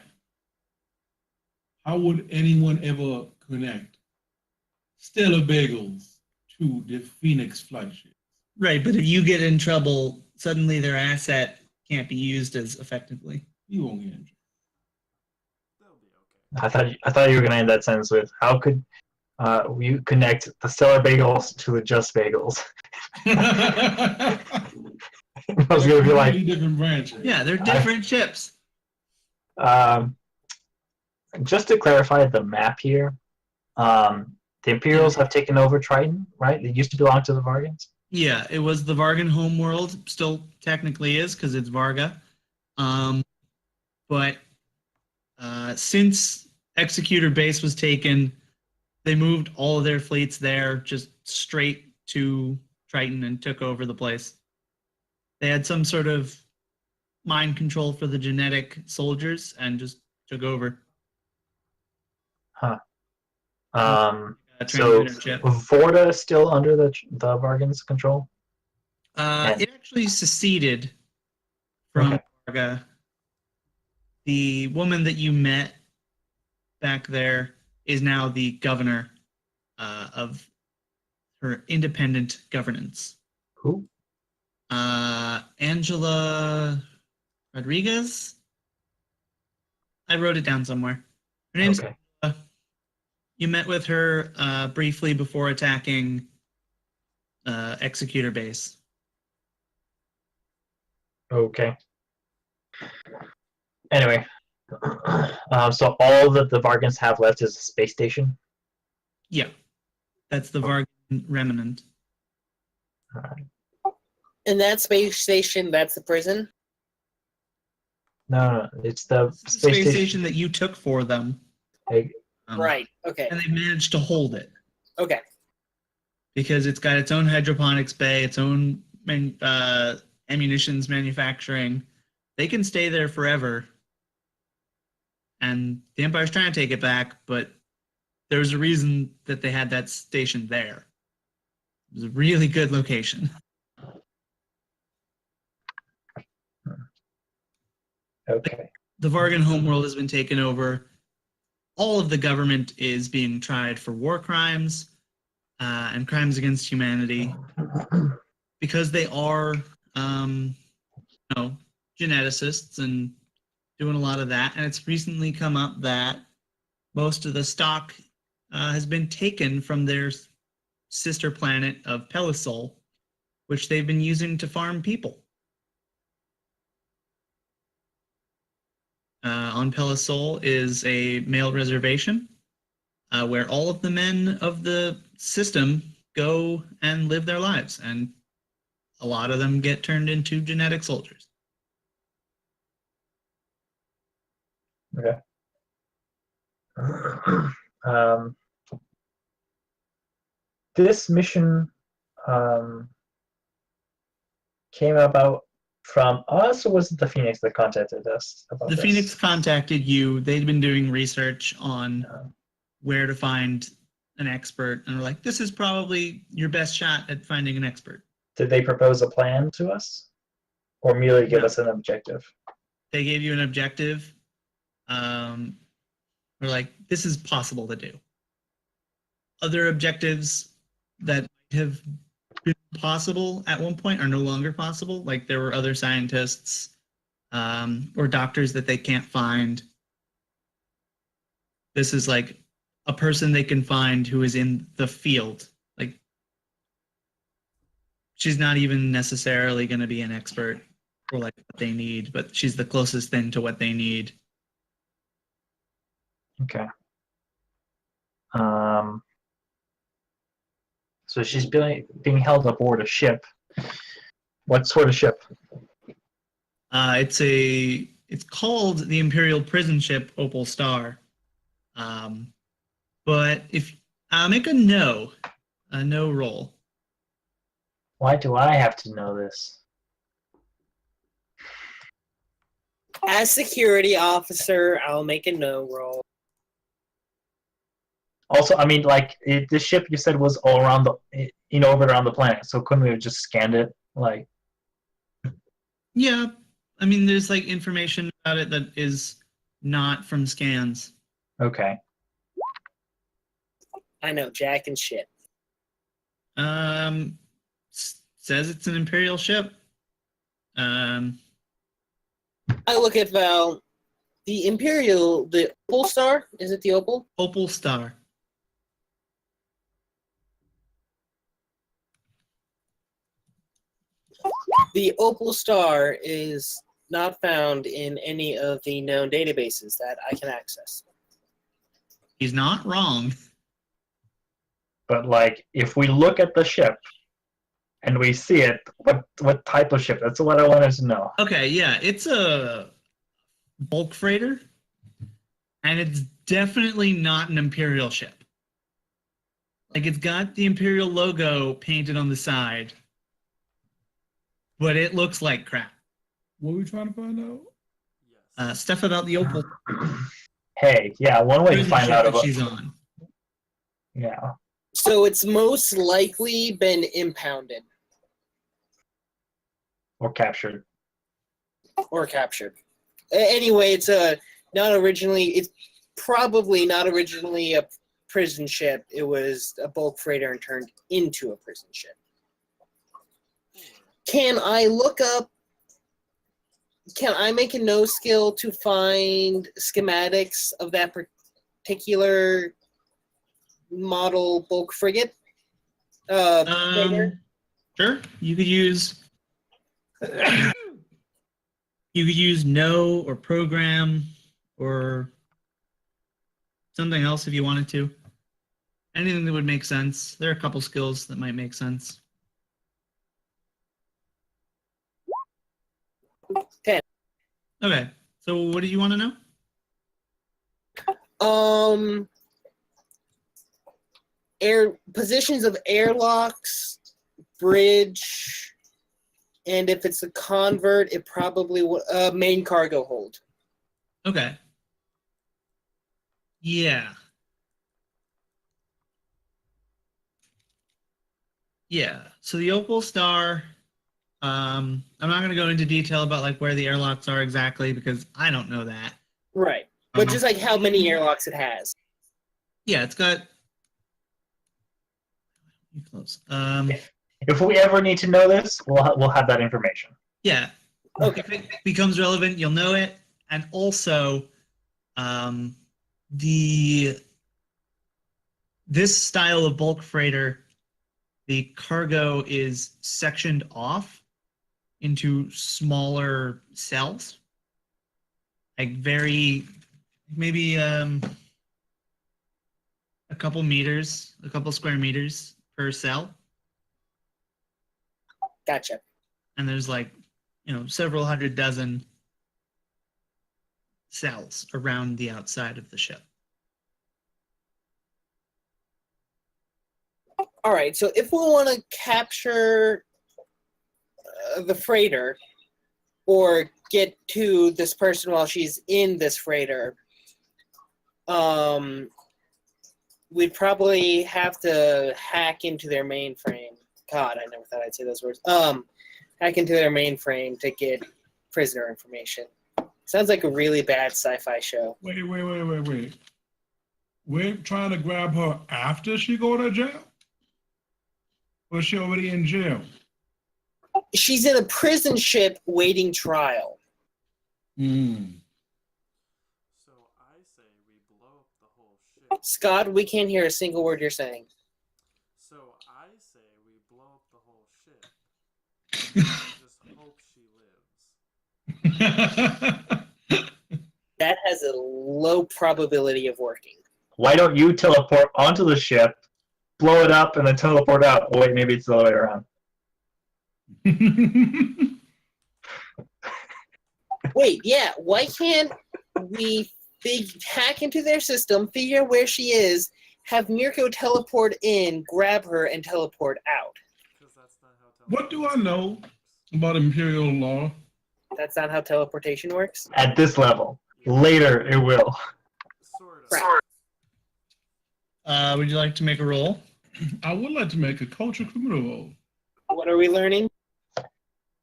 How would anyone ever connect Stella Bagels to the Phoenix flight ship? Right, but if you get in trouble, suddenly their asset can't be used as effectively. You won't get in trouble. They'll be okay. I thought you were gonna end that sentence with how could you connect the Stellar Bagels to the Just Bagels? I was gonna be like, different branches. Yeah, they're different ships. just to clarify the map here, the Imperials have taken over Triton, right? It used to belong to the Vargans. Yeah, it was the Vargan homeworld, still technically is because it's Varga. But since Executor Base was taken, they moved all of their fleets there just straight to Triton and took over the place. They had some sort of mind control for the genetic soldiers and just took over. Huh. A So transmitter chip. Vorda is still under the Vargans' control? It actually seceded from Okay. Varga. The woman that you met back there is now the governor of her independent governance. Who? Angela Rodriguez? I wrote it down somewhere. Her name's Okay. You met with her briefly before attacking Executor Base. Okay. Anyway, so all that the Vargans have left is a space station. Yeah, that's the Vargan remnant. And that space station, that's the prison? No, it's the It's the space station that you took for them. Hey, Right, okay. And they managed to hold it Okay. because it's got its own hydroponics bay, its own ammunitions manufacturing. They can stay there forever. And the Empire's trying to take it back, but there's a reason that they had that station there. It was a really good location. Okay. The Vargan homeworld has been taken over. All of the government is being tried for war crimes and crimes against humanity because they are, geneticists and doing a lot of that. And it's recently come up that most of the stock has been taken from their sister planet of Pelisol, which they've been using to farm people. On Pelisol is a male reservation where all of the men of the system go and live their lives, and a lot of them get turned into genetic soldiers. Okay. This mission came about from us, or was it the Phoenix that contacted us about The this? Phoenix contacted you. They'd been doing research on where to find an expert, and were like, this is probably your best shot at finding an expert. Did they propose a plan to us, or merely give No. us an objective? They gave you an objective. We're like, this is possible to do. Other objectives that have been possible at one point are no longer possible. Like there were other scientists or doctors that they can't find. This is like a person they can find who is in the field. Like she's not even necessarily going to be an expert for like what they need, but she's the closest thing to what they need. Okay. So she's being held aboard a ship. What sort of ship? It's called the Imperial Prison Ship Opal Star. But if I'll make a no roll. Why do I have to know this? As security officer, I'll make a no roll. Also, I mean, like, this ship you said was all around in orbit around the planet, so couldn't we have just scanned it? Like, Yeah, I mean, there's like information about it that is not from scans. okay. I know, Jack and shit. Says it's an Imperial ship. I look at Val. The Opal Star? Is it the Opal? Opal Star. The Opal Star is not found in any of the known databases that I can access. He's not wrong. But, like, if we look at the ship and we see it, what type of ship? That's what I wanted to know. Okay, yeah, it's a bulk freighter, and it's definitely not an Imperial ship. Like, it's got the Imperial logo painted on the side, but it looks like crap. What are we trying to find out? Yes. Stuff about the Opal Hey, yeah, one way to prison find ship out that about. she's on. Yeah. So it's most likely been impounded Or captured. or captured. Anyway, it's probably not originally a prison ship. It was a bulk freighter and turned into a prison ship. Can I make a no skill to find schematics of that particular model bulk frigate? Freighter? Sure. You could use no or program or something else if you wanted to. Anything that would make sense. There are a couple skills that might make sense. 10. Okay. So what do you want to know? positions of airlocks, bridge, and if it's a convert, it probably main cargo hold. Okay. Yeah. Yeah. So the Opal Star, I'm not going to go into detail about like where the airlocks are exactly because I don't know that. Right. But just like how many airlocks it has. Yeah, it's got. Close. If we ever need to know this, we'll have that information. Yeah. Okay. If it becomes relevant, you'll know it, and also, this style of bulk freighter, the cargo is sectioned off into smaller cells, like maybe a couple square meters per cell, Gotcha. and there's like several hundred dozen cells around the outside of the ship. All right. So if we want to capture the freighter or get to this person while she's in this freighter, we'd probably have to hack into their mainframe. God, I never thought I'd say those words. Hack into their mainframe to get prisoner information. Sounds like a really bad sci-fi show. Wait. We're trying to grab her after she go to jail? Or is she already in jail? She's in a prison ship waiting trial. Hmm. So I say we blow up the whole ship. Scott, we can't hear a single word you're saying. So I say we blow up the whole ship. And just hope she lives. That has a low probability of working. Why don't you teleport onto the ship, blow it up, and then teleport out? Oh wait, maybe it's the other way around. Wait, yeah, why can't we hack into their system, figure out where she is, have Mirko teleport in, grab her, and teleport out? Because that's not how What do I know about Imperial law? That's not how teleportation works? At this level. Later, it will. Sort of. Right. Would you like to make a roll? I would like to make a culture criminal roll. What are we learning?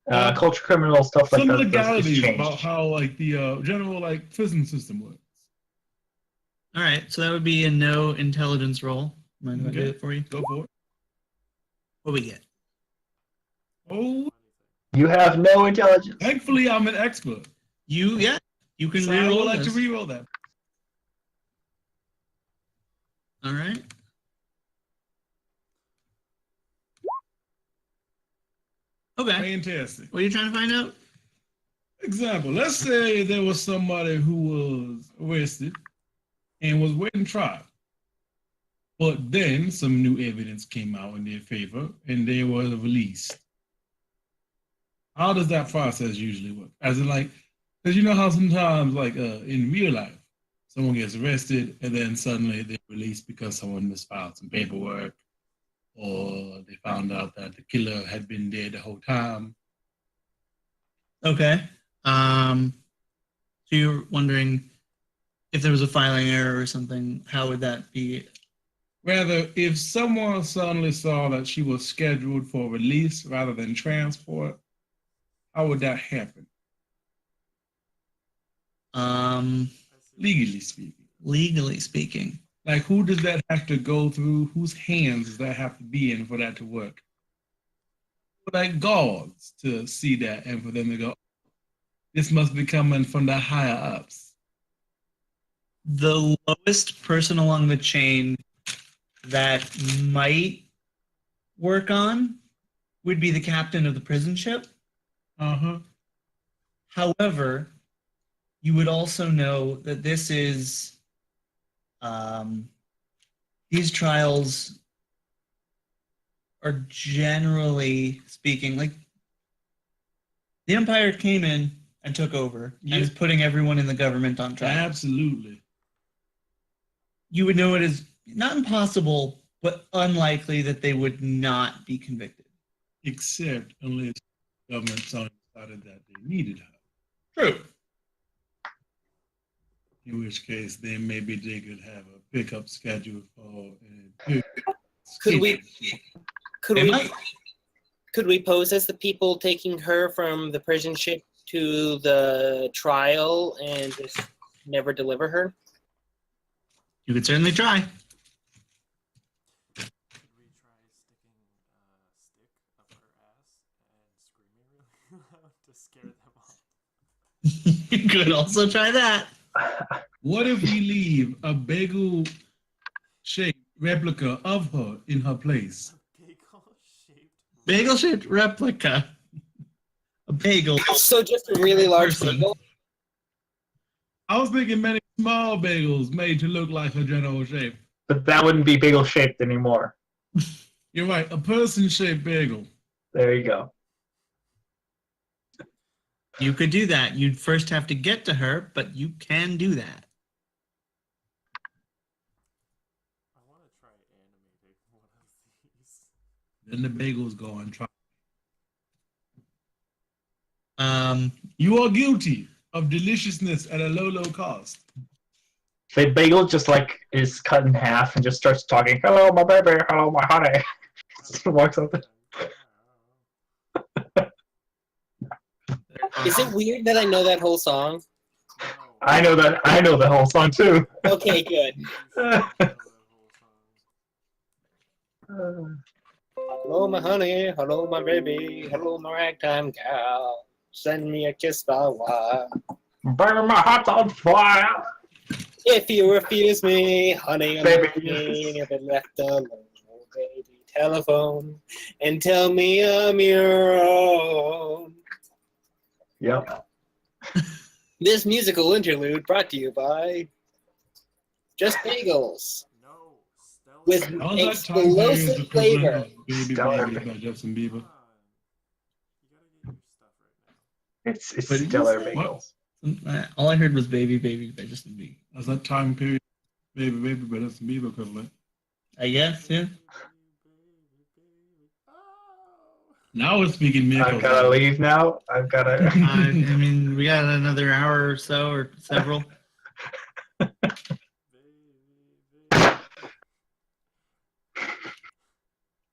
Culture criminal stuff like Some that. legalities Changed. about how like the general like prison system works. All right, so that would be a no intelligence roll. Mind if I do Okay. it for you? Go for it. What we get? Oh, You have no intelligence. thankfully I'm an expert. You can So I reroll would like to this. reroll that. All right. Okay. Fantastic. What are you trying to find out? Example, let's say there was somebody who was arrested and was waiting trial. But then some new evidence came out in their favor and they were released. How does that process usually work? As in like, because you know how sometimes like in real life, someone gets arrested and then suddenly they're released because someone misfiled some paperwork or they found out that the killer had been dead the whole time. Okay. So you're wondering if there was a filing error or something, how would that be? Rather, if someone suddenly saw that she was scheduled for release rather than transport, how would that happen? Legally speaking. Legally speaking. Like, who does that have to go through? Whose hands does that have to be in for that to work? Like guards to see that and for them to go, this must be coming from the higher ups. The lowest person along the chain that might work on would be the captain of the prison ship. Uh-huh. However, you would also know that this is these trials are generally speaking like the Empire came in and took over and is putting everyone in the government on trial. Absolutely. You would know it is not impossible, but unlikely that they would not be convicted. Except unless the government decided that they needed her. True. In which case, then maybe they could have a pickup schedule for a Could we could They we might. could we pose as the people taking her from the prison ship to the trial and just never deliver her? You could certainly try. Could we try sticking a stick up her ass and screaming really loud to scare them off? You could also try that. What if we leave a bagel-shaped replica of her in her place? Bagel-shaped. Bagel-shaped replica. A bagel. So just a really large Person. bagel? I was thinking many small bagels made to look like her general shape. But that wouldn't be bagel shaped anymore. You're right, a person-shaped bagel. There you go. You could do that. You'd first have to get to her, but you can do that. I want to try animating one of these. Then the bagels go on trial. Um, You are guilty of deliciousness at a low cost. The bagel just like is cut in half and just starts talking. Hello, my baby. Hello, my honey. Walks up. Is it weird that I know that whole song? No. I know that. I know the whole song too. Okay, good. You should know that whole song. Hello, my honey. Hello, my baby. Hello, my ragtime gal. Send me a kiss by wire. Burn my heart on fire. If you refuse me, honey, I'm Baby, being a bit left alone. Baby, telephone and tell me I'm your own. Yep. This musical interlude brought to you by Just Bagels No. Stella. with How's that time explosive flavor. Baby, Stellar. baby by Justin Come Bieber. on. You gotta get your stuff right now. It's What did you stellar say? bagels. all I heard was "Baby, Baby" by Justin Bieber. How's that time period? Baby, baby by Justin Bieber equivalent. I guess, yeah. Oh. Now we're speaking I've miracles. gotta leave now. I've gotta. I mean, we got another hour or so, or several.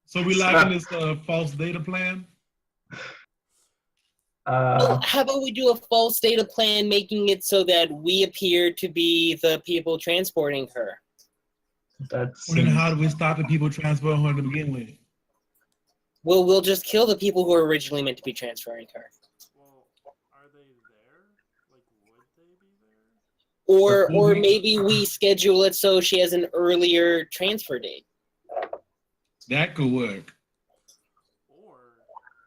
So we liking this false data plan? Oh, how about we do a false data plan, making it so that we appear to be the people transporting her? That's. Well, then how do we stop the people transporting her to begin with? Well, we'll just kill the people who are originally meant to be transferring her. Well, are they there? Like, would they be there? Or maybe we schedule it so she has an earlier transfer date. That could work. Or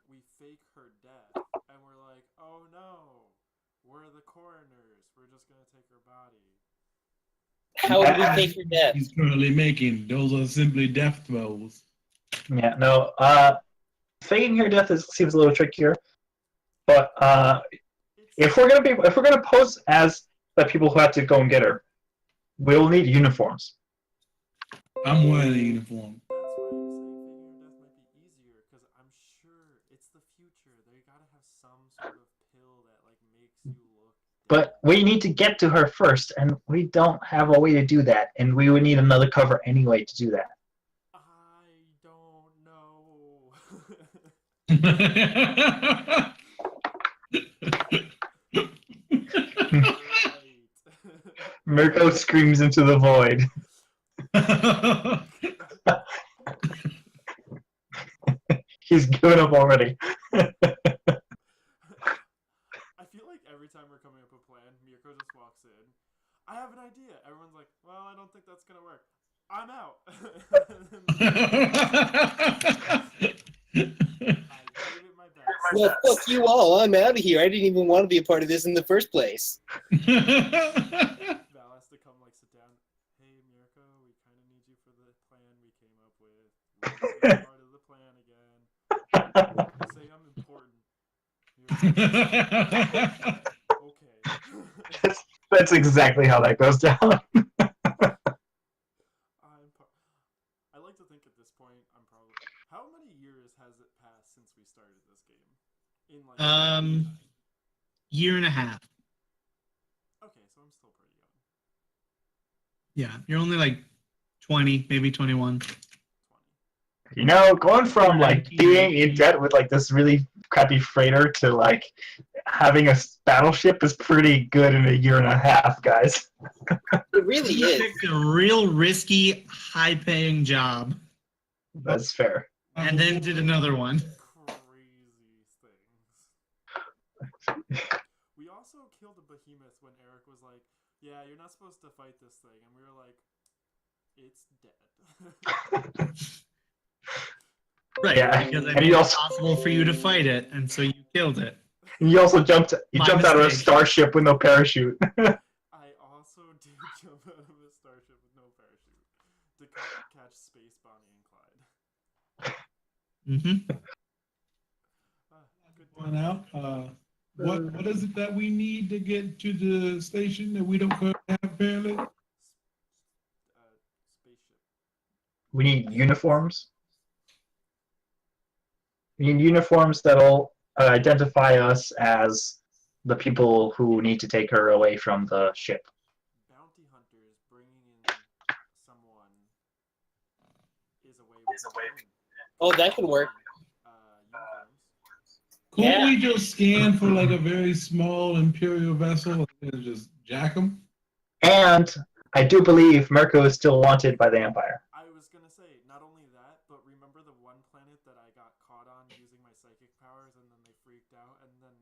we fake her death and we're like, oh no, we're the coroners. We're just gonna take her body. How would we fake her death? He's currently making. Those are simply death throes. Yeah. No. Faking her death seems a little trickier. But if we're gonna pose as the people who have to go and get her, we'll need uniforms. I'm wearing a uniform. That's why I'm saying faking her death might be easier, because I'm sure it's the future. They gotta have some sort of pill that like makes you look. But we need to get to her first, and we don't have a way to do that, and we would need another cover anyway to do that. I don't know. Right. Mirko screams into the void. He's given up already. I feel like every time we're coming up with a plan, Mirko just walks in. I have an idea. Everyone's like, well, I don't think that's going to work. I'm out. I gave it my best. Well, fuck you all. I'm out of here. I didn't even want to be a part of this in the first place. Val has to come, like, sit down. Hey, Mirko, we kind of need you for the plan we came up with. We'll be part of the plan again. Say I'm important. Okay. That's exactly how that goes down. I like to think year and a half. Okay, so I'm still pretty young. Yeah, you're only like 20, maybe 21. 20. You know, going from like being in debt with like this really crappy freighter to like having a battleship is pretty good in a year and a half, guys. It really You is. picked a real risky, high-paying job, That's fair. and then did another one. Crazy things. We also killed a behemoth when Eric was like, "Yeah, you're not supposed to fight this thing," and we were like, "It's dead." Right, Yeah, because I and made he it also possible for you to fight it, and so you killed it. you also jumped My out of a mistake. starship with no parachute. I also did jump out of a starship with no parachute to catch Space Bonnie and Clyde. Mm-hmm. Good Point out. What is it that we need to get to the station that we don't currently have apparently? Spaceship. We need uniforms. We need uniforms that'll identify us as the people who need to take her away from the ship. Bounty hunters bringing in someone is a way. Oh, that could work. Uniforms. Couldn't Yeah. we just scan for like a very small Imperial vessel and just jack them? And I do believe Mirko is still wanted by the Empire. I was gonna say, not only that, but remember the one planet that I got caught on using my psychic powers, and then they freaked out, and then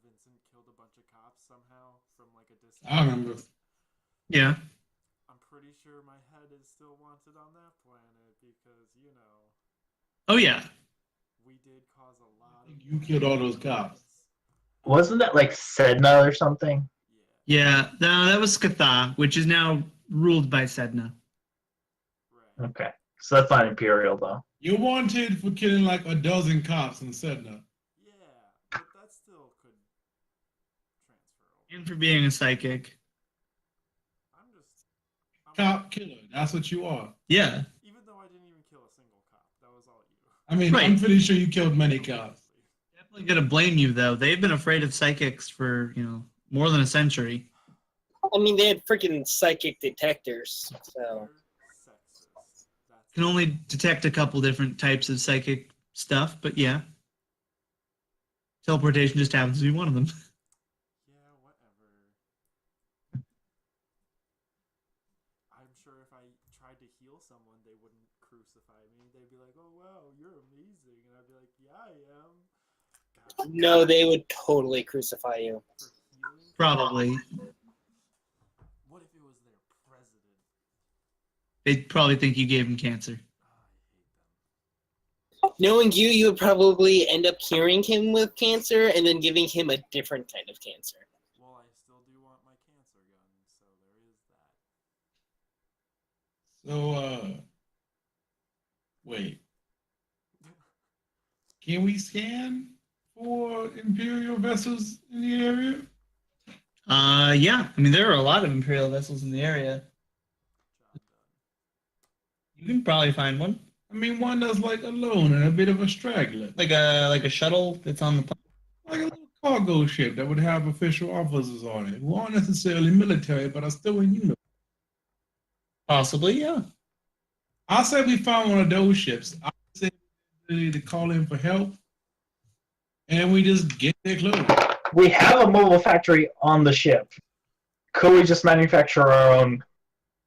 Vincent killed a bunch of cops somehow from like a distance. I remember. Yeah. I'm pretty sure my head is still wanted on that planet because Oh, yeah. we did cause a lot of. You killed all those cops. Wasn't that like Sedna or something? Yeah. No, that was Skatha, which is now ruled by Sedna. Right. Okay. So that's not Imperial though. You're wanted for killing like a dozen cops in Sedna. Yeah, but that still could transfer over. And for being a psychic. I'm Cop killer. That's what you are. Yeah. even though I didn't even kill a single cop, that was all you. I mean, Right. I'm pretty sure you killed many cops. Definitely gonna blame you, though. They've been afraid of psychics for, more than a century. I mean, they had freaking psychic detectors. So They're sexist. That's Can only detect a couple different types of psychic stuff, but yeah. Teleportation just happens to be one of them. Yeah, whatever. I'm sure if I tried to heal someone, they wouldn't crucify me. They'd be like, "Oh wow, you're amazing," and I'd be like, "Yeah, I am." God, no, they would totally crucify you. for healing. Probably. What if it was their president? They'd probably think you gave him cancer. Oh, I hate them. Knowing you, you would probably end up curing him with cancer and then giving him a different kind of cancer. Well, I still do want my cancer gun, so there is that. So, wait. Can we scan for Imperial vessels in the area? Yeah. I mean, there are a lot of Imperial vessels in the area. Job done. You can probably find one. I mean, one that's like alone and a bit of a straggler. Like a shuttle that's on the Like a little cargo ship that would have official officers on it who aren't necessarily military but are still in uniform. possibly, yeah. I say we found one of those ships. I say we need to call in for help and we just get their clothes. We have a mobile factory on the ship. Could we just manufacture our own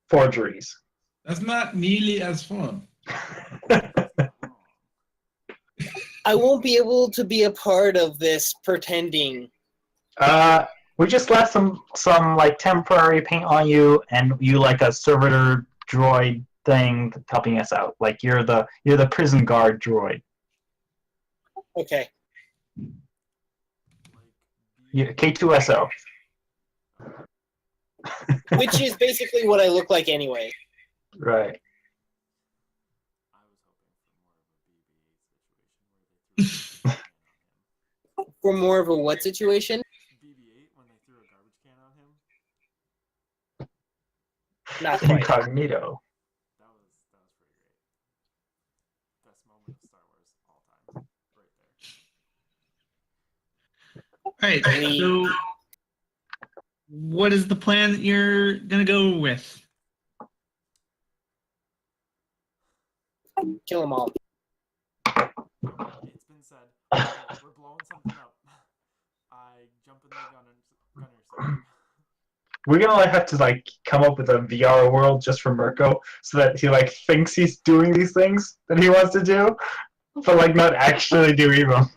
forgeries? That's not nearly as fun. That's not wrong. I won't be able to be a part of this pretending. We just left some like temporary paint on you, and you like a servitor droid thing helping us out. Like you're the prison guard droid. Okay. Like, K2SO. Which is basically what I look like anyway. Right. I was hoping for more of a BB-8 situation where they threw a garbage can on him. For more of a what situation? BB-8 when they threw a garbage can on him. Not quite. Incognito. That was pretty great. Best moment of Star Wars all time, right there. Right. So, what is the plan that you're gonna go with? Kill them all. It's been said. Okay, we're blowing something up. I jump in the gunner seat. We're gonna like have to like come up with a VR world just for Mirko, so that he like thinks he's doing these things that he wants to do, but like not actually doing them.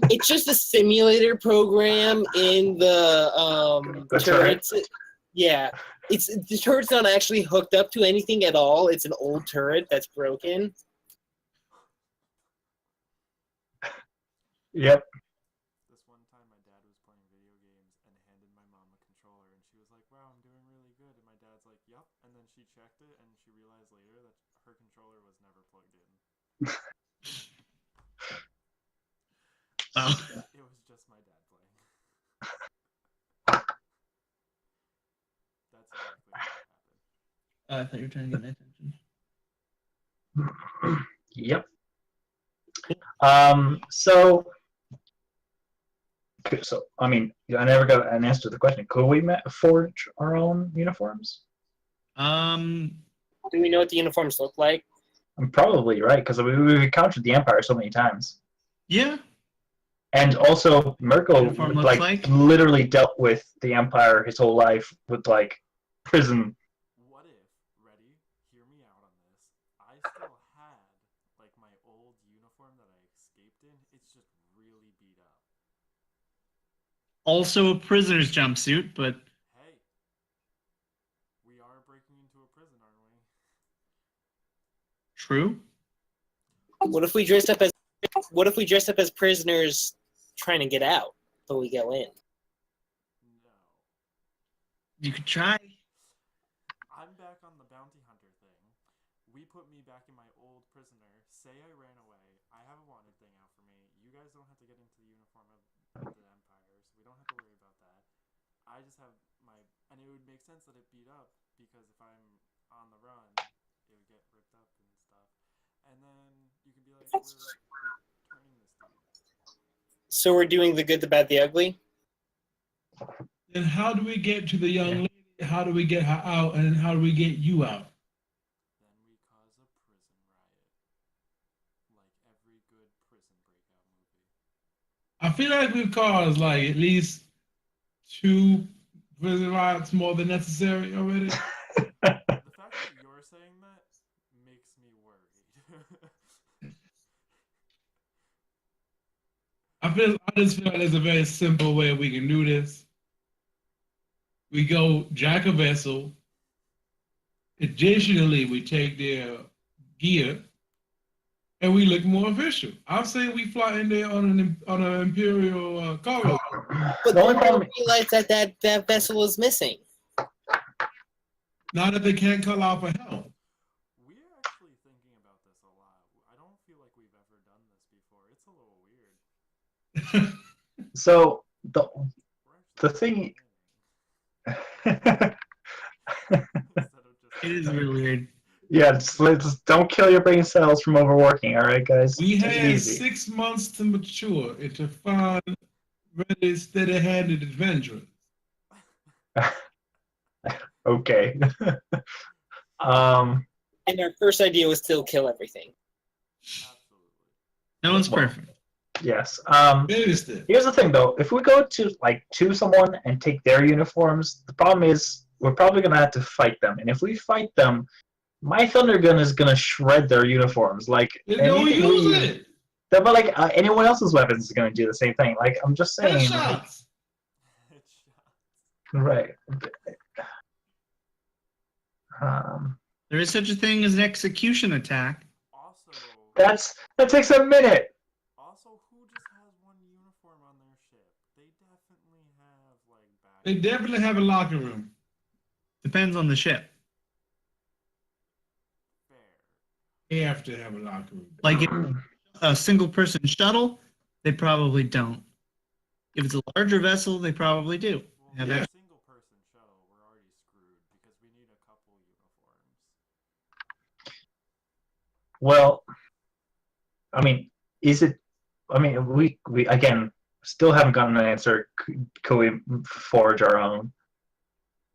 It's just a simulator program in the The turret. turrets. Yeah, the turret's not actually hooked up to anything at all. It's an old turret that's broken. Yep. This one time, my dad was playing video games and handed my mom a controller, and she was like, "Wow, I'm doing really good." And my dad's like, "Yup." And then she checked it, and she realized later that her controller was never plugged in. Oh. It was just my dad playing. That's exactly what happened. I thought you were trying to get my attention. Yep. So I mean, I never got an answer to the question. Could we forge our own uniforms? Um, Do we know what the uniforms look like? I'm probably right because we've encountered the Empire so many times, yeah. and also Mirko Uniform looks like? literally dealt with the Empire his whole life with like prison. What if, ready? Hear me out on this. I still had like my old uniform that I escaped in. It's just really beat up. Also a prisoner's jumpsuit, but Hey, we are breaking into a prison, aren't we? true. What if we dressed up as prisoners trying to get out, but we go in? No. You could try. I'm back on the bounty hunter thing. We put me back in my old prisoner. Say I ran away. I have a wanted thing out for me. You guys don't have to get into the uniform of the Empire, so we don't have to worry about that. I just have my... And it would make sense that it beat up, because if I'm on the run, it would get ripped up and stuff. And then you can be like, we're turning this dude. So we're doing the good, the bad, the ugly? Then how do we get to the young lady? How do we get her out? And how do we get you out? Then we cause a prison riot. Like every good prison breakout movie. I feel like we've caused like at least 2 prison riots more than necessary already. The fact that you're saying that makes me worried. I just feel like there's a very simple way we can do this. We go jack a vessel. Additionally, we take their gear and we look more official. I'm saying we fly in there on an imperial cargo. But The only then problem- we realize that vessel is missing. Now that they can't cut off a helm. We're actually thinking about this a lot. I don't feel like we've ever done this before. It's a little weird. So We're the thing. Instead of just It is really weird. Yeah, just don't kill your brain cells from overworking. All right, guys. We Take it had easy. 6 months to mature and to find ready, steady-handed adventurers. Okay. And our first idea was still kill everything. absolutely. No one's Well, perfect. Yes. Baby step. Here's the thing, though. If we go to someone and take their uniforms, the problem is we're probably gonna have to fight them. And if we fight them, my thunder gun is gonna shred their uniforms. Like They don't anything use we, it. but like anyone else's weapons is gonna do the same thing. Like I'm just saying. Like, Headshots. Headshots. right. There is such a thing as an execution attack. Also, that takes a minute. who just has one uniform on their ship? They definitely have like back. They definitely have a locker room. Depends on the ship. Fair. They have to have a locker room. Like if a single person shuttle, they probably don't. If it's a larger vessel, they probably do. Well, Have for Yeah. a single person shuttle, we're already screwed because we need a couple uniforms. Well, I mean, is it? I mean, we again still haven't gotten an answer. Could we forge our own?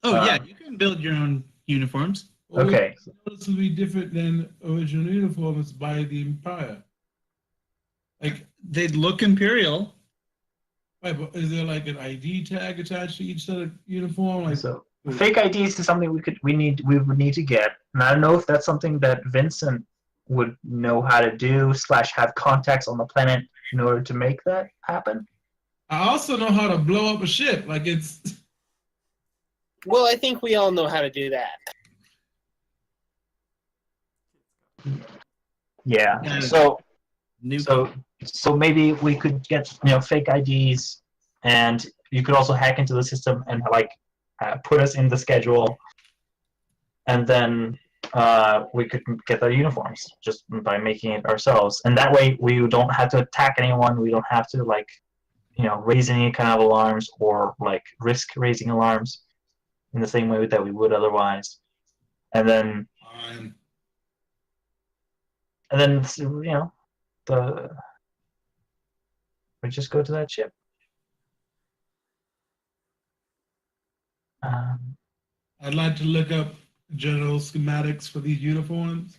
Oh yeah, you can build your own uniforms. Okay. This will be different than original uniforms by the Empire. Like, They'd look imperial. right, but is there like an ID tag attached to each set of uniform? Like, So fake IDs is something we would need to get, and I don't know if that's something that Vincent would know how to do / have contacts on the planet in order to make that happen. I also know how to blow up a ship. Like, it's Well, I think we all know how to do that. Yeah. Yeah. So maybe we could get fake IDs, and you could also hack into the system and put us in the schedule, and then we could get the uniforms just by making it ourselves. And that way we don't have to attack anyone. We don't have to raise any kind of alarms or risk raising alarms in the same way that we would otherwise. And then fine. we just go to that ship. I'd like to look up general schematics for these uniforms.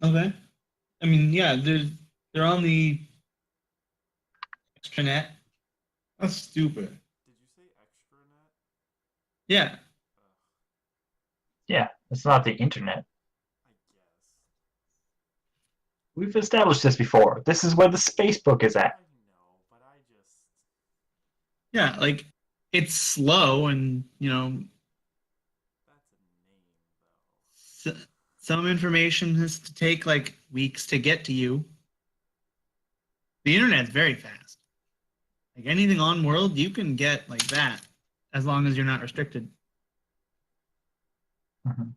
Okay. I mean, yeah, they're on the extranet. That's stupid. Did you say extranet? Yeah. Yeah, it's not the internet. I guess. We've established this before. This is where the space book is I at. know, but I just. Yeah, it's slow and, That's a name, though. some information has to take weeks to get to you. The internet's very fast. Anything on world, you can get that as long as you're not restricted. Mm-hmm.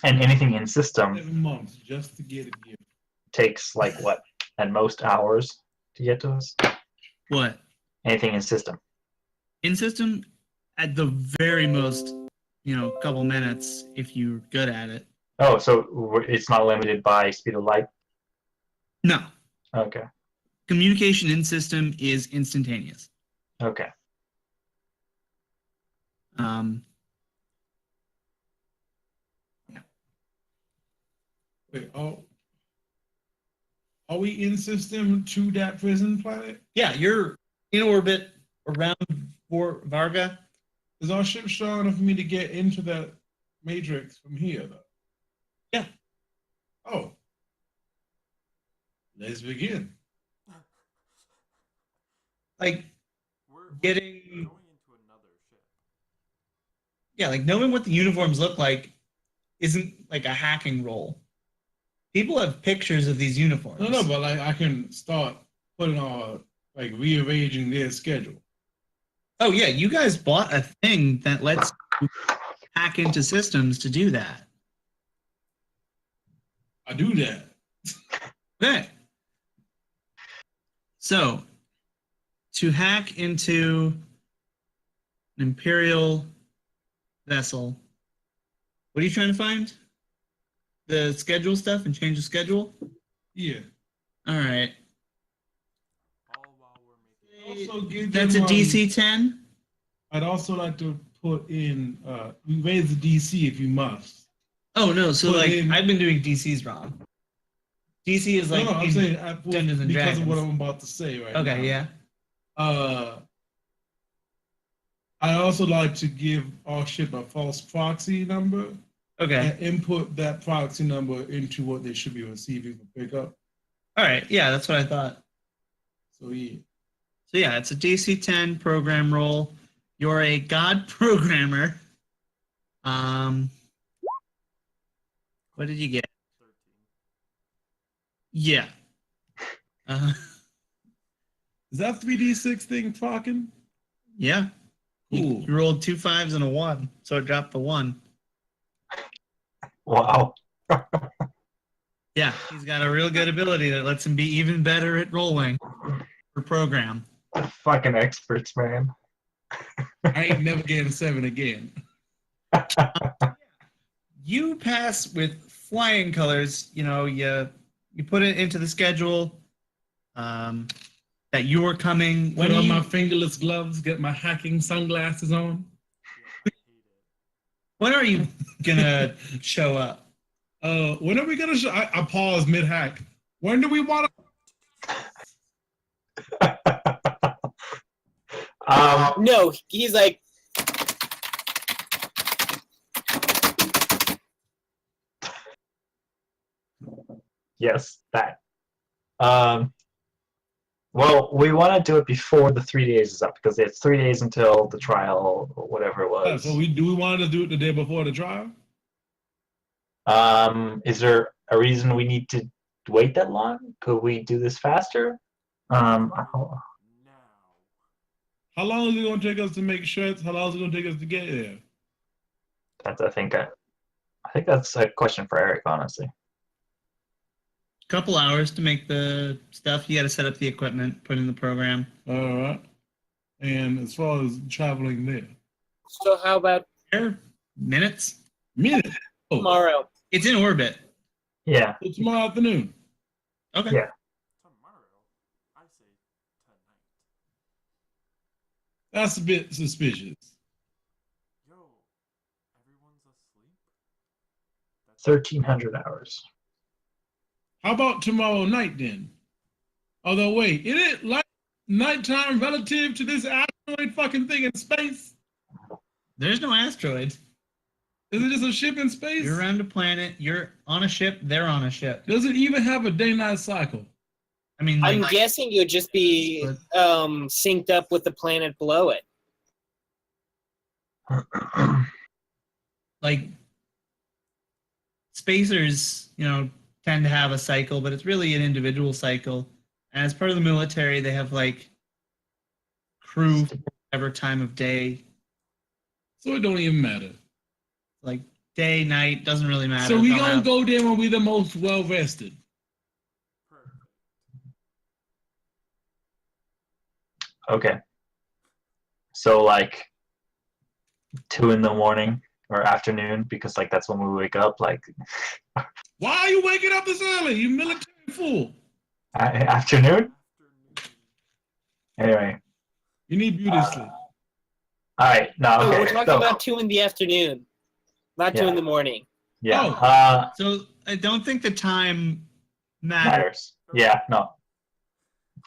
And anything in system 7 months just to get it here. takes what, at most hours to get to us? What? Anything in system. In system, at the very most, couple minutes if you're good at it. Oh, so it's not limited by speed of light? No. Okay. Communication in system is instantaneous. Okay. Wait, are we in system to that prison planet? Yeah, you're in orbit around Varga. Is our ship strong enough for me to get into that matrix from here, though? Yeah. Oh. Let's begin. We're Getting. going into another ship. Yeah, knowing what the uniforms look like isn't a hacking role. People have pictures of these uniforms. No, but I can start putting on rearranging their schedule. Oh yeah, you guys bought a thing that lets you hack into systems to do that. I do that. Okay. So, to hack into an Imperial vessel, what are you trying to find? The schedule stuff and change the schedule? Yeah. All right. All while we're making. Also give That's a them, DC 10? I'd also like to put in raise the DC if you must. Oh, no. So, Put in- I've been doing DCs wrong. DC is I'm in saying Dungeons and because of what Dragons. I'm about to say right now. Okay, yeah. I also like to give our ship a false proxy number Okay. and input that proxy number into what they should be receiving for pickup. All right. Yeah, that's what I thought. So yeah. So, yeah, it's a DC 10 program roll. You're a god programmer. What did you get? 13. Yeah. Is that 3D6 thing talking? Yeah. Cool. You rolled 2 5s and a 1, so it dropped the 1. Wow. Yeah, he's got a real good ability that lets him be even better at rolling for program. Fucking experts, man. I ain't never getting 7 again. You pass with flying colors. You put it into the schedule. that you're coming. Put on my fingerless gloves, get my hacking sunglasses on. Yeah, I hate it. When are you gonna show up? When are we gonna show? I paused mid hack. When do we want No, he's like, Yes, that. Well, we want to do it before the 3 days is up because it's 3 days until the trial, or whatever it was. So we want to do it the day before the trial? Is there a reason we need to wait that long? Could we do this faster? Now. How long is it going to take us to make shirts? How long is it going to take us to get there? That's I think that's a question for Eric, honestly. Couple hours to make the stuff. You got to set up the equipment, put in the program. All right. And as far as traveling there, so how about Minutes. minutes. Oh, tomorrow? It's in orbit. Yeah. tomorrow afternoon. Okay. Yeah. Tomorrow? I say tonight. That's a bit suspicious. Yo, everyone's asleep? That's 1,300 hours. How about tomorrow night then? Although wait, is it like nighttime relative to this asteroid fucking thing in space? There's no asteroids. Is it just a ship in space? You're around a planet. You're on a ship. They're on a ship. Does it even have a day-night cycle? I mean, I'm like, guessing you'd just be synced up with the planet below it. like spacers, tend to have a cycle, but it's really an individual cycle. And as part of the military, they have like crew every time of day, So it don't even matter. like day, night, doesn't really matter. So we They'll gonna have- go there when we the most well rested. perfect. Okay. So like 2 in the morning or afternoon, because like that's when we wake up. Like Why are you waking up this early? You military fool. afternoon. Afternoon. Anyway. You need beauty sleep. All right. No. No, Okay. we're talking so, about 2 in the afternoon, not 2 Yeah. in the morning. yeah. Oh. So I don't think the time matters. Matters. Yeah. No.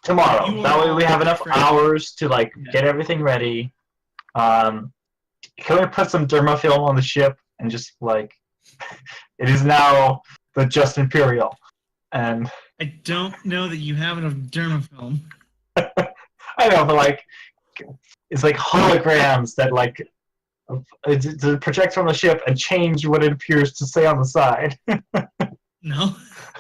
Tomorrow. You That way will we have enough refresh. hours to like Yeah. get everything ready. Can we put some dermafilm on the ship and just like it is now the Just Imperial, and I don't know that you have enough dermafilm. I know, but like it's like holograms that like it project from the ship and change what it appears to say on the side. No.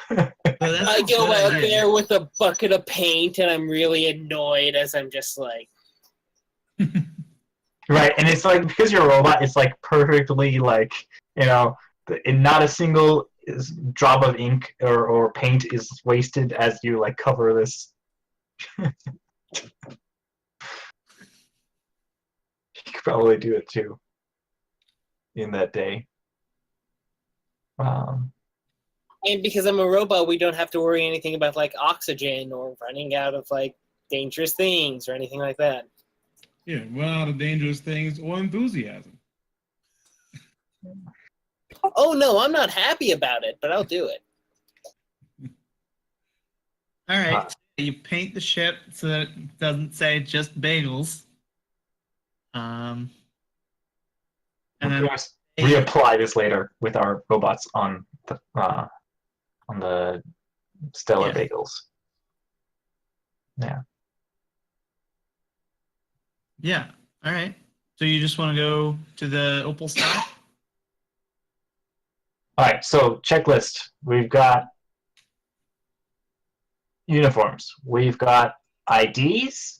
But that's I a go good out idea. there with a bucket of paint, and I'm really annoyed as I'm just like, Right, and it's like because you're a robot, it's like perfectly like and not a single drop of ink or paint is wasted as you like cover this. You could probably do it too in that day. and because I'm a robot, we don't have to worry anything about like oxygen or running out of like dangerous things or anything like that. Yeah, run out of dangerous things or enthusiasm. Oh no, I'm not happy about it, but I'll do it. All right. So you paint the ship so that it doesn't say Just Bagels. And We're then going to reapply this later with our robots on the Stellar Yeah. Bagels. Yeah. yeah. All right. So you just want to go to the Opal Star? All right. So checklist. We've got uniforms. We've got IDs.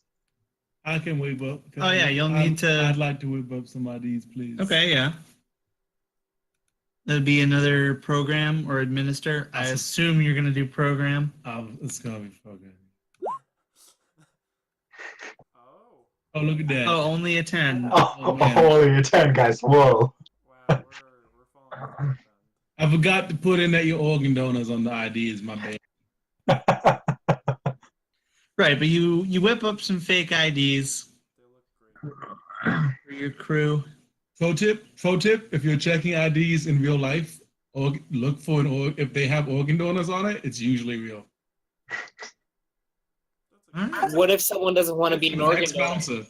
I can whip up. Oh, yeah, you'll need to- I'd like to whip up some IDs, please. Okay, yeah. That'd be another program or administer. I Awesome. assume you're going to do program. It's gonna be fucking. Oh. Oh, look at that. Oh, only a 10. Oh, man. holy 10 guys. Whoa. Wow, we're falling off the deep I forgot to put in that your organ donors on the IDs, my bad. Right, but you whip up some fake IDs They look great. for your crew. Pro tip, if you're checking IDs in real life, or look for if they have organ donors on it, it's usually real. That's a Alright. What if someone doesn't want to be an organ donor? Ex-bouncer.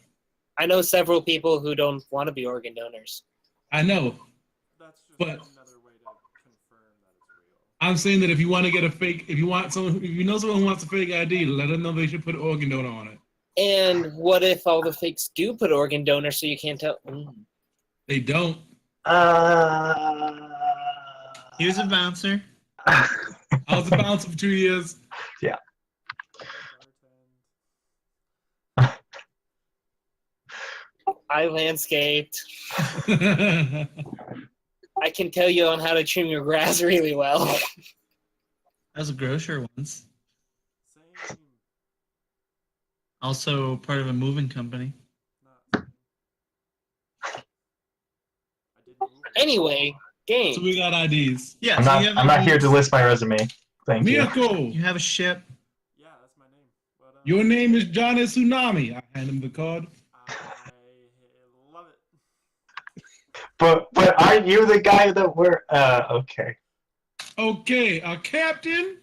I know several people who don't want to be organ donors. I know. That's just But- another way to confirm that it's real. I'm saying that if you want to get a fake, if you know someone who wants a fake ID, let them know they should put organ donor on it. And what if all the fakes do put organ donor so you can't tell? They don't. He was a bouncer. I was a bouncer for 2 years. Bartend. I landscaped. I can tell you on how to trim your grass really well. I was a grocer once. Same. Also part of a moving company. Not same. I did move. Anyway, game. So we got IDs. Yeah, I'm so not. you have I'm not here to IDs. list my resume. Thank you. Mirko, You have a ship. Yeah, that's my name. But, your name is Johnny Tsunami. I hand him the card. I love it. But aren't you the guy that we're? Okay. Okay, Captain.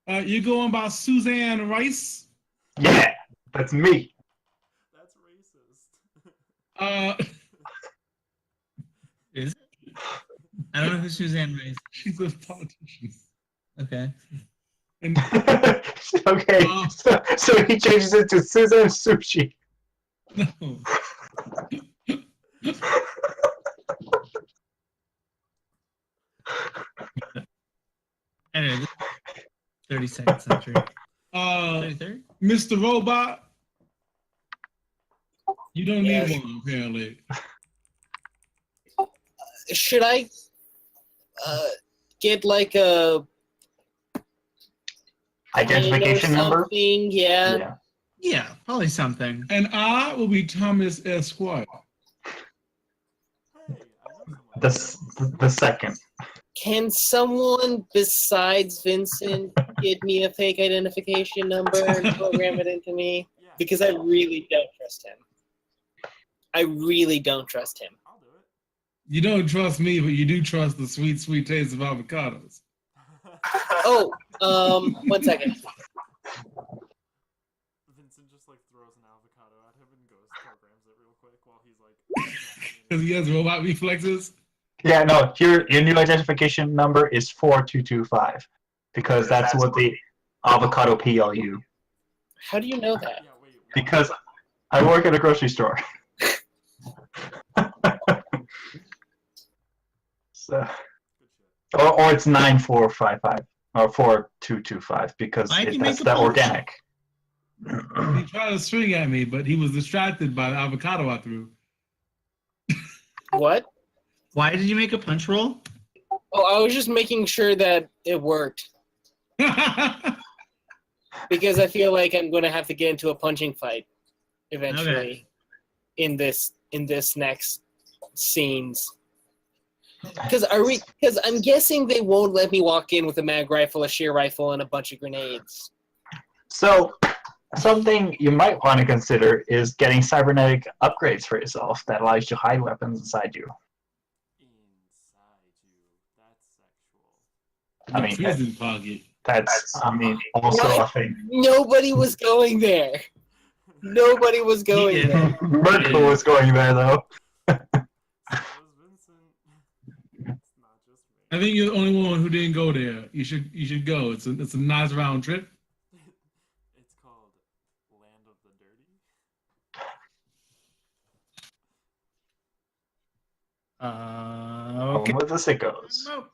You going by Suzanne Rice? Yeah, that's me. That's racist. Is it? I don't know who Suzanne Rice. She's a politician. Okay. And Okay. So he changes it to Suzanne Sushi. no. Anyway, this is 32nd century. 33rd? Mr. Robot, you don't Yes. need one apparently. Should I get like a Identification pin or number. something? Yeah. Yeah. Yeah, probably something. And I will be Thomas Esquire. Hey, I know someone. The second. Can someone besides Vincent get me a fake identification number and program it into me? Yeah, Because I really don't trust him. I really don't trust him. I'll do it. You don't trust me, but you do trust the sweet, sweet taste of avocados. Oh, 1 second. Vincent just like throws an avocado at him and goes programs it real quick while he's like. Because he has robot reflexes. Yeah, no, your new identification number is 4225 because that's what the avocado PLU. How do you know that? Yeah, wait. What? Because I work at a grocery store. So, Good shit. or it's 9455 or 4225 because Why do you that's make a the punch? organic. He tried to swing at me, but he was distracted by the avocado I threw. What? Why did you make a punch roll? Oh, I was just making sure that it worked. Because I feel like I'm going to have to get into a punching fight eventually in this next scenes. Because I'm guessing they won't let me walk in with a mag rifle, a shear rifle, and a bunch of grenades. So, something you might want to consider is getting cybernetic upgrades for yourself that allows you to hide weapons inside you. Inside you. That's sexual. I mean, prison pocket. That's also a thing. Nobody was going there. Nobody was going did. there. Merkel was going there though. So was Vincent. It's not just me. I think you're the only one who didn't go there. You should go. It's a nice round trip. It's called Land of the Dirty. Okay. With the sickos. Nope.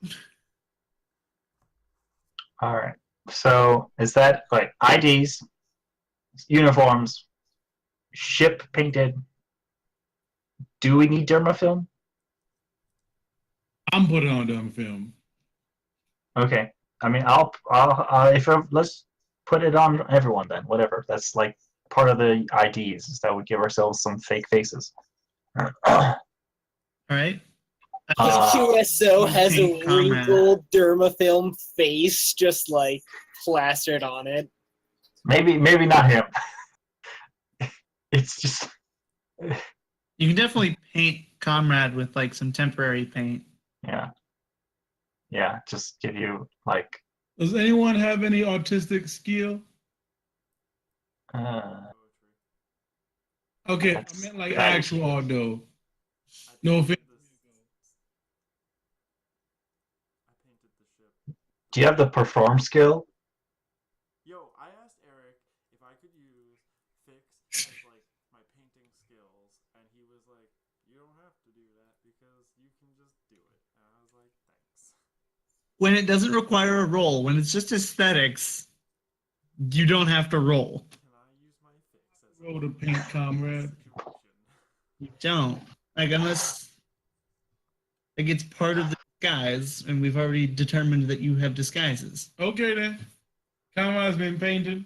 All right. So is that like IDs, uniforms, ship painted? Do we need dermafilm? I'm putting on dumb film. Okay. I mean, let's put it on everyone then. Whatever. That's like part of the IDs is that we give ourselves some fake faces. All right. QSO has a Pink comrade. wrinkled dermafilm face just like plastered on it. Maybe not him. It's just You can definitely paint Comrade with like some temporary paint. yeah. Just give you like Does anyone have any autistic skill? uh, Okay, I That's- meant like that- actual auto. I No painted offense. I painted the ship. do you have the perform skill? Yo, I asked Eric if I could use fix as like my painting skills, and he was like, "You don't have to do that because you can just do it." And I was like, "Thanks." When it doesn't require a roll, when it's just aesthetics, you don't have to roll. Can I use my fix as Roll to paint Comrade. situation? You don't. Like unless like it's part of the disguise, and we've already determined that you have disguises. Okay then. Comrade's been painted.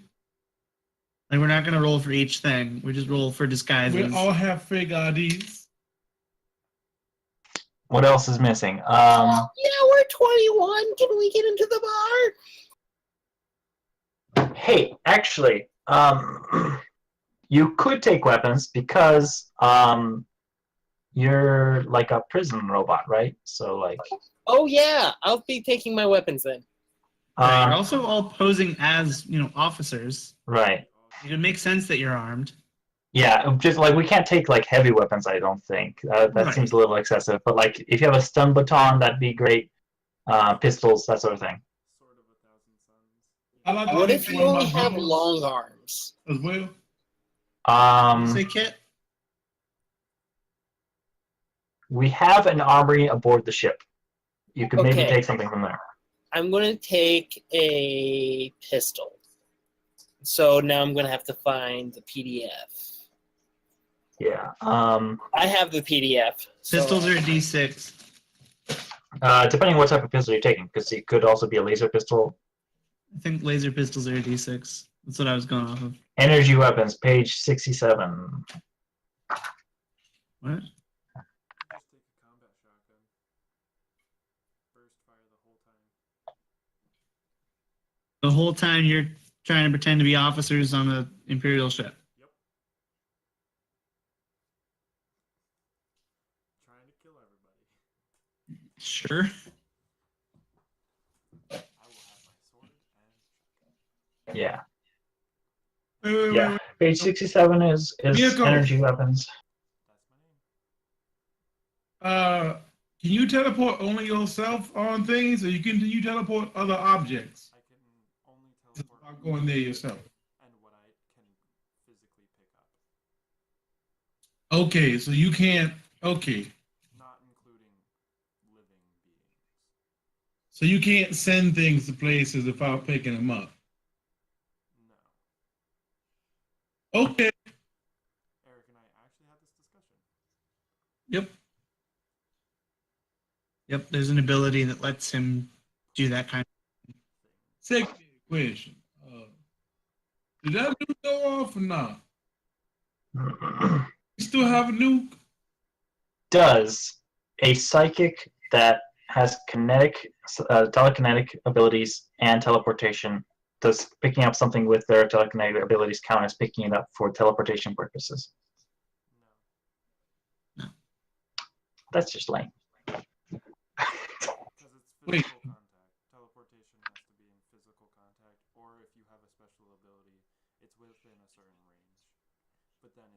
Like we're not gonna roll for each thing. We just roll for disguises. We all have fake IDs. What else is missing? Yeah, we're 21. Can we get into the bar? Hey, actually, you could take weapons because you're like a prison robot, right? So like, Oh yeah, I'll be taking my weapons then. Yeah, you're also all posing as, officers. right. It would make sense that you're armed. Yeah, just like we can't take like heavy weapons. I don't think that Right. seems a little excessive. But like, if you have a stun baton, that'd be great. Pistols, that sort of thing. Sword of 1,000 suns. I like to What take if you one of only my have buttons long arms? as well? What do you say, Um, Kit? we have an armory aboard the ship. You could maybe Okay. take something from there. I'm gonna take a pistol. So now I'm gonna have to find the PDF. Yeah. I have the PDF. so- Pistols are a D6. Depending on what type of pistol you're taking, because it could also be a laser pistol. I think laser pistols are a D6. That's what I was going off of. Energy weapons, page 67. What? Just take a combat shotgun. Burst fire the whole time. The whole time you're trying to pretend to be officers on an Imperial ship. Yep. Trying to kill everybody. Sure. I will have my sword and Yeah. Wait, Yeah. Page 67 is Vehicle. energy weapons. that's my name. Can you teleport only yourself on things, or can you teleport other objects? I can only Just teleport by going there yourself. and what I can physically pick up, Okay, so you can't. Okay, not including living beings. so you can't send things to places without picking them up. No. Okay. Eric and I actually had this discussion. Yep. Yep, there's an ability that lets him do that kind of Second question. Did that nuke go off or not? You still have a nuke? Does a psychic that has telekinetic abilities and teleportation, does picking up something with their telekinetic abilities count as picking it up for teleportation purposes? No. That's just lame. Because it's Wait. physical contact. Teleportation has to be in physical contact, or if you have a special ability, it's within a certain range. But then,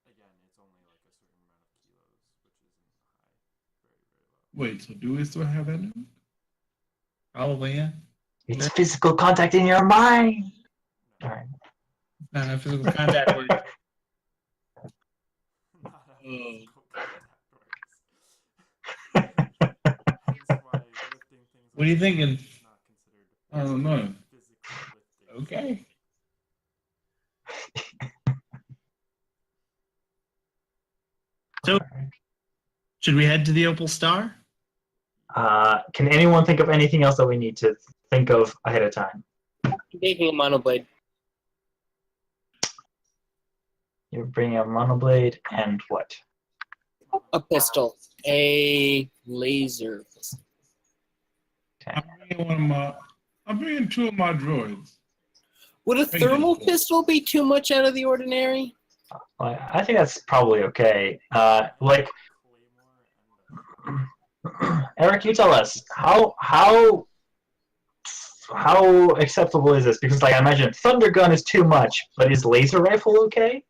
again, it's only like a certain amount of kilos, which isn't high. Very, very low. Wait, so do we still have that nuke? Probably, yeah. It's physical contact in your mind. No. All right. Not a physical contact word. Not how Uh. physical contact works. Hence why lifting things What are you with thinking? is not considered I don't know. physical lifting. Okay. So, should we head to the Opal Star? Can anyone think of anything else that we need to think of ahead of time? I'm taking a monoblade. You're bringing a monoblade and what? A pistol. A laser pistol. Okay. I'm bringing two of my droids. Would a thermal pistol be too much out of the ordinary? I think that's probably okay. Like, Eric, you tell us how acceptable is this? Because like I imagine thunder gun is too much, but is laser rifle okay?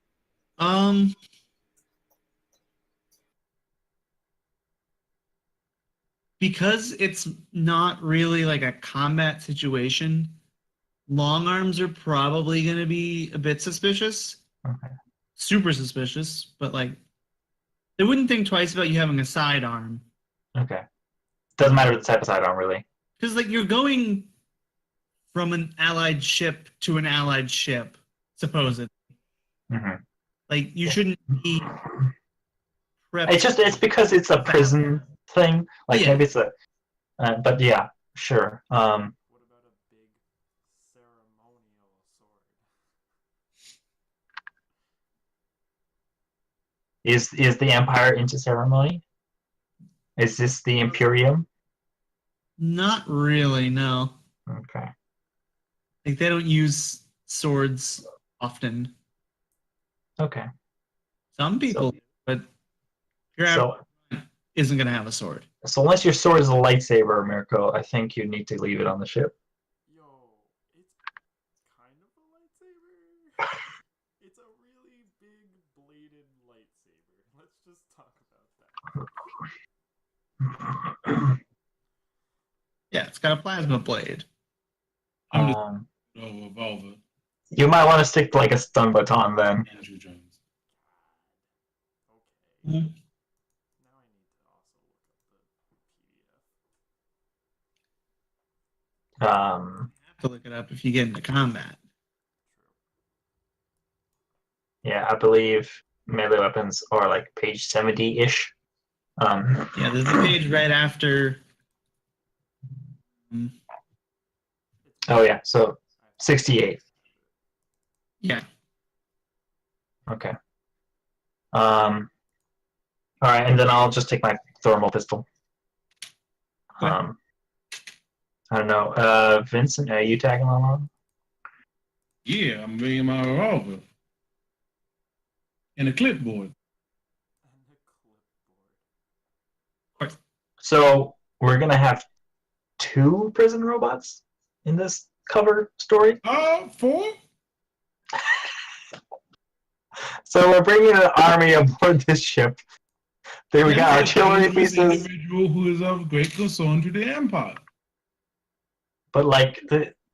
Because it's not really like a combat situation, long arms are probably going to be a bit suspicious. Okay. Super suspicious, but like they wouldn't think twice about you having a sidearm. Okay. Doesn't matter the type of sidearm, really. Because like you're going from an allied ship to an allied ship, supposedly. Mm-hmm. Like you shouldn't be prepped. It's because it's a prison thing. Like Yeah. maybe it's a, but yeah, sure. What about a big ceremonial sword? Is the Empire into ceremony? Is this the Imperium? Not really, no. Okay. Like they don't use swords often. Okay. Some people, but your So average isn't going to have a sword. so unless your sword is a lightsaber, Mirko, I think you need to leave it on the ship. Yo, it's kind of a lightsaber. It's a really big bladed lightsaber. Let's just talk about that. Yeah, it's got a plasma blade. I'm just Um, revolver. you might want to stick to like a stun baton then. Andrew Jones. Okay. Mhm. Now I need to also look up the PDF. You have to look it up if you get into combat. Yeah, I believe melee weapons are like page 70-ish. Yeah, there's a page right after. Oh yeah, so 68. Yeah. Okay. All right, and then I'll just take my thermal pistol. Okay. I don't know. Vincent, are you tagging along? Yeah, I'm bringing my revolver. And a clipboard. And the clipboard. So we're gonna have 2 prison robots in this cover story. 4? So we're bringing an army aboard this ship. Then we got artillery This pieces. individual who is of great concern to the Empire. But like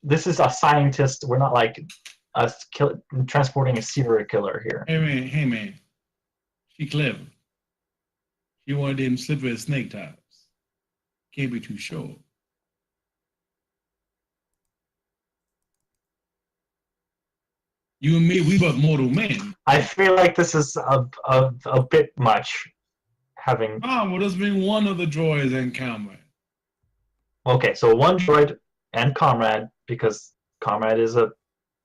this is a scientist. We're not like us transporting a serial killer here. Hey man. She clever. She one of them slippery snake types. Can't be too sure. You and me, we but mortal men. I feel like this is a bit much. Having Well, there's been one of the droids in combat. okay, so 1 droid and Comrade because Comrade is a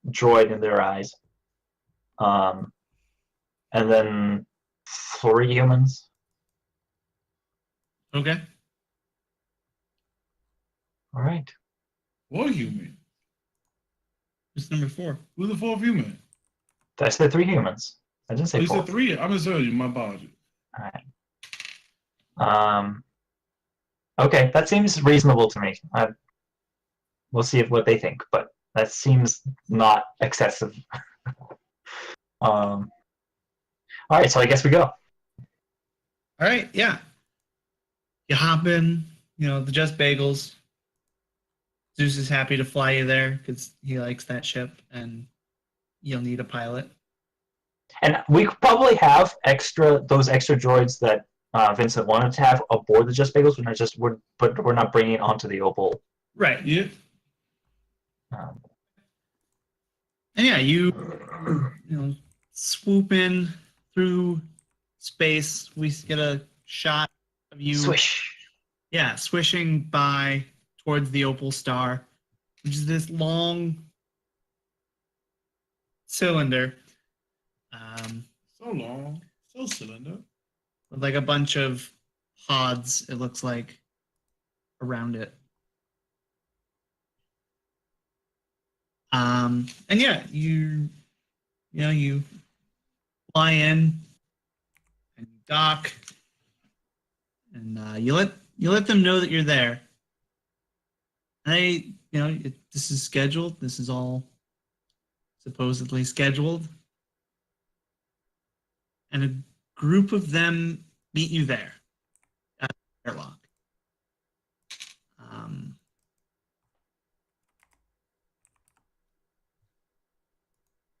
droid in their eyes. And then 3 humans. Okay. All right. What human? Who's number 4? Who's the 4th human? I said 3 humans. I didn't say You 4. said 3. I'm just telling you, my apologies. All right. Okay, that seems reasonable to me. We'll see what they think, but that seems not excessive. All right, so I guess we go. All right, yeah. You hop in, the Just Bagels. Zeus is happy to fly you there because he likes that ship, and you'll need a pilot. And we could probably have those extra droids that Vincent wanted to have aboard the Just Bagels, but we're not bringing it onto the Opal. Right. Yeah. And yeah, you swoop in through space. We get a shot of you. Swish. Yeah, swishing by towards the Opal Star, which is this long cylinder. So long. So cylinder. With like a bunch of pods, it looks like, around it. And yeah, you fly in and dock, and you let them know that you're there. They, this is scheduled. This is all supposedly scheduled, and a group of them meet you there at the airlock.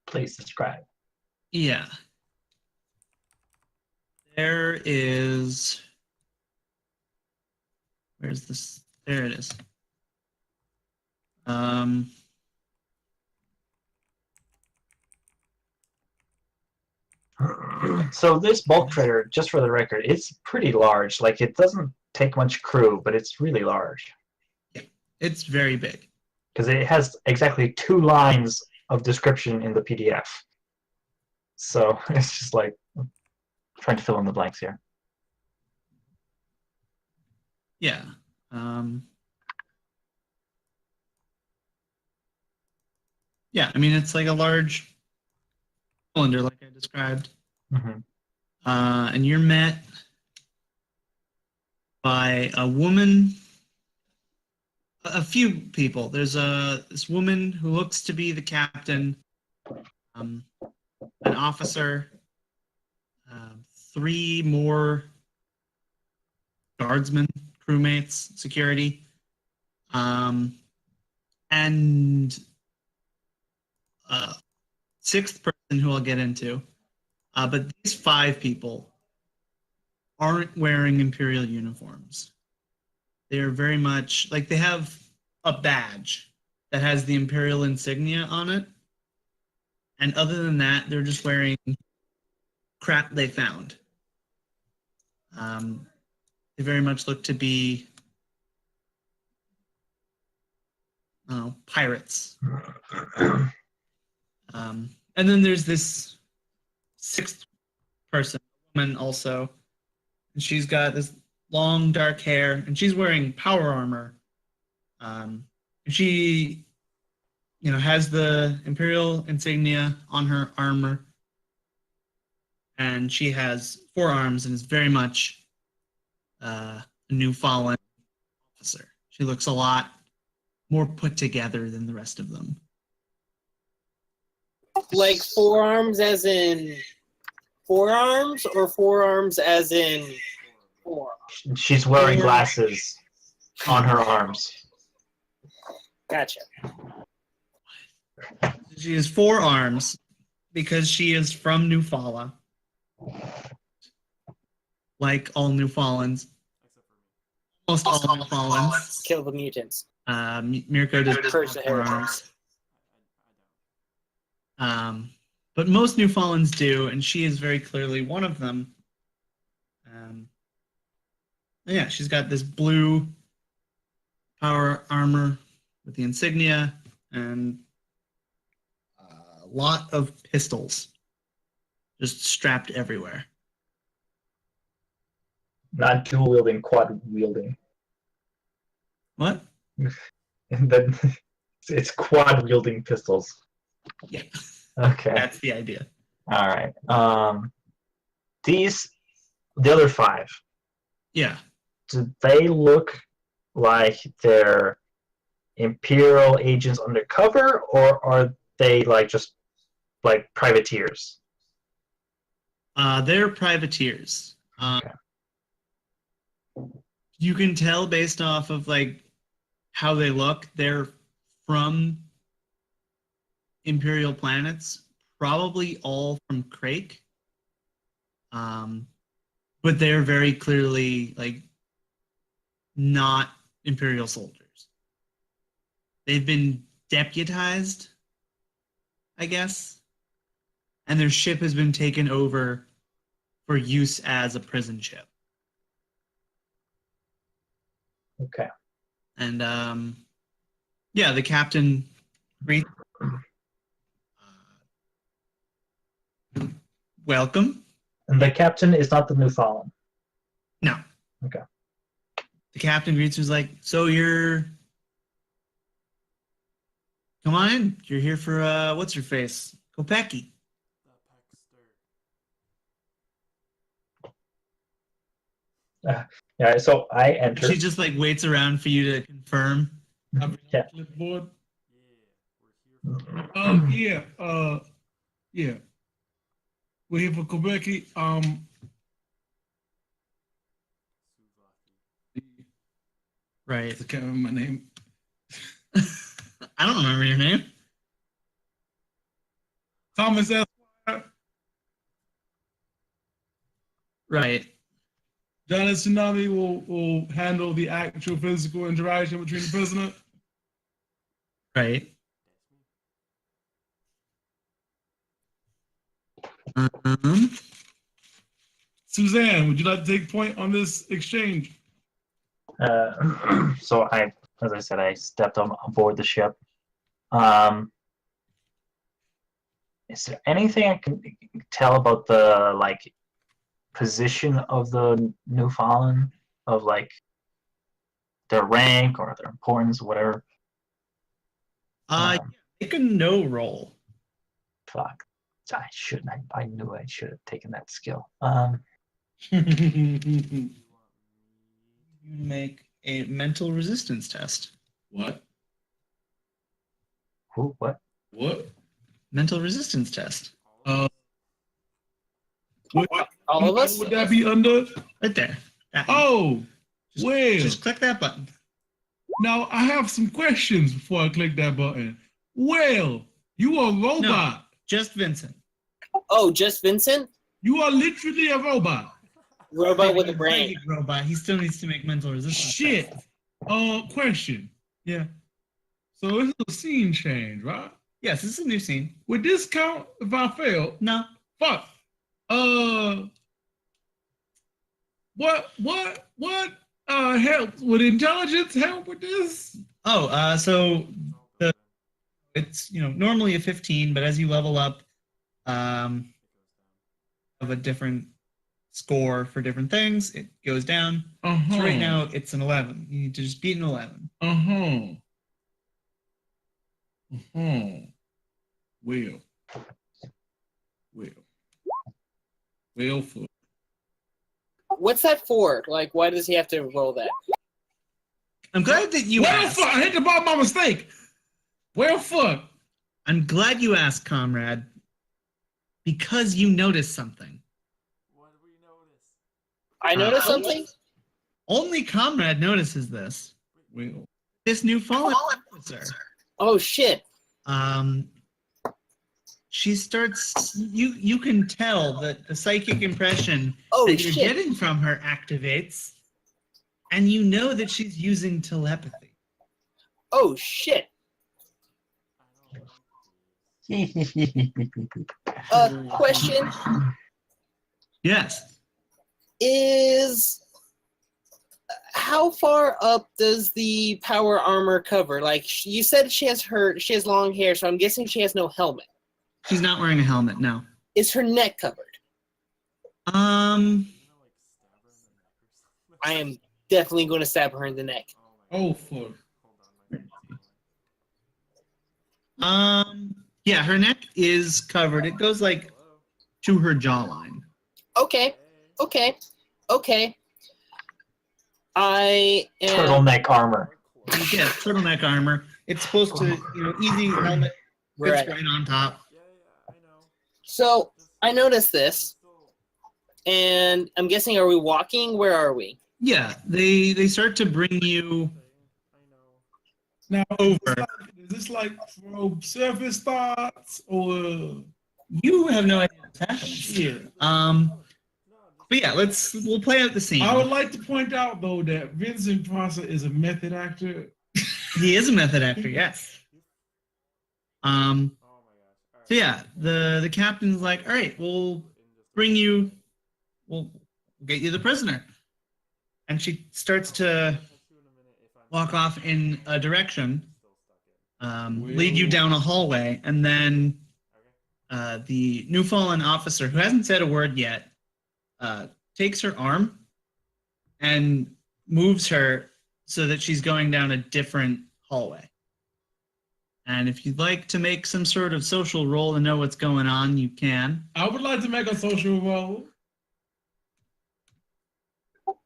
Please describe. Yeah. There is. Where's this? There it is. So this bulk trader, just for the record, it's pretty large. Like it doesn't take much crew, but it's really large It's very big. because it has exactly 2 lines of description in the PDF. So it's just like trying to fill in the blanks here. Yeah. Yeah, I mean, it's like a large cylinder, like I described. Mm-hmm. And you're met by a woman, a few people. There's this woman who looks to be the captain, an officer, 3 more guardsmen, crewmates, security, and a 6th person who I'll get into. But these 5 people aren't wearing Imperial uniforms. They're very much like they have a badge that has the Imperial insignia on it. And other than that, they're just wearing crap they found. They very much look to be pirates. And then there's this 6th person, woman also. And she's got this long dark hair, and she's wearing power armor. She, has the Imperial insignia on her armor, and she has 4 arms and is very much a new fallen officer. She looks a lot more put together than the rest of them. Like forearms as in forearms, or forearms as in forearms? She's wearing glasses on her arms. Gotcha. She has 4 arms because she is from Newfalla. Like all Newfallens. Almost all Newfallens. Kill the mutants. Mirko does Curse the 4 heretics. arms. But most Newfallens do, and she is very clearly one of them. Yeah, she's got this blue power armor with the insignia and a lot of pistols just strapped everywhere. Not dual wielding, quad wielding. What? And then it's quad wielding pistols. Yeah, Okay. that's the idea. All right. The other 5. Yeah. Do they look like they're Imperial agents undercover, or are they just like privateers? They're privateers. Okay. You can tell based off of how they look, they're from Imperial planets, probably all from Crake. But they're very clearly not Imperial soldiers. They've been deputized, I guess, and their ship has been taken over for use as a prison ship. Okay. And yeah, the captain greets. Welcome. And the captain is not the Newfoundland. No. Okay. The captain greets was like, so you're Come on in. You're here for what's her face? Kopecky. The Peckster. Yeah, so I enter. She just like waits around for you to confirm. Yeah. Clipboard. Yeah, we're here for Oh yeah. Yeah. We're here for Quebec. Right. I can't remember my name. I don't remember your name. Thomas S. Right. John and Tsunami will handle the actual physical interaction between the prisoner. Right. Um, Suzanne, would you like to take point on this exchange? So as I said, I stepped on board the ship. Is there anything I can tell about the position of the Newfoundland, of their rank or their importance, whatever? make a no roll. Fuck. I shouldn't. I knew I should have taken that skill. You make a mental resistance test. What? Who? What? What? Mental resistance test. What All of us? would that be under? Right there. That one. Oh, Just- well. Just click that button. Now I have some questions before I click that button. Well, you are a robot. Just Vincent. Oh, just Vincent? You are literally a robot. Robot with a brain. Psychic robot. He still needs to make mental resistance. Shit. tests. Question. Yeah. So this is a scene change, right? Yes, this is a new scene. Would this count if I fail? No. Fuck. What help? Would intelligence help with this? Oh, so it's normally a 15, but as you level up, of a different score for different things, it goes down. Uh-huh. So right now it's an 11. You need to just beat an 11. Uh-huh. Uh-huh. Well. For What's that for? Like, why does he have to roll that? I'm glad that you well, asked. fuck. I hit the button by mistake. Well, fuck. I'm glad you asked, comrade, because you noticed something. What do we notice? I noticed something? Only comrade notices this. Well. This new fallen officer. Oh, shit. She starts. You can tell that the psychic impression Oh, that you're shit. getting from her activates, and you know that she's using telepathy. Oh, shit. Question Yes. is, how far up does the power armor cover? Like, you said she has long hair, so I'm guessing she has no helmet. She's not wearing a helmet, no. Is her neck covered? Um, I am definitely going to stab her in the neck. Oh, fuck. yeah, her neck is covered. It goes like to her jawline. Okay. I am... Turtleneck armor. Yeah, turtleneck armor. It's supposed to, easy helmet fits Right. right on top. I know. So, I noticed this, and I'm guessing, are we walking? Where are we? Yeah, they start to bring you I know. Now, over. is this like from surface thoughts or? You have no idea what's happening here. But yeah, we'll play out the scene. I would like to point out though that Vincent Prosser is a method actor. He is a method actor, yes. Oh my gosh. So yeah, the captain's like, all right, we'll get you the prisoner. And she starts to walk off in a direction, lead you down a hallway, and then the new fallen officer, who hasn't said a word yet, takes her arm and moves her so that she's going down a different hallway. And if you'd like to make some sort of social roll and know what's going on, you can. I would like to make a social roll.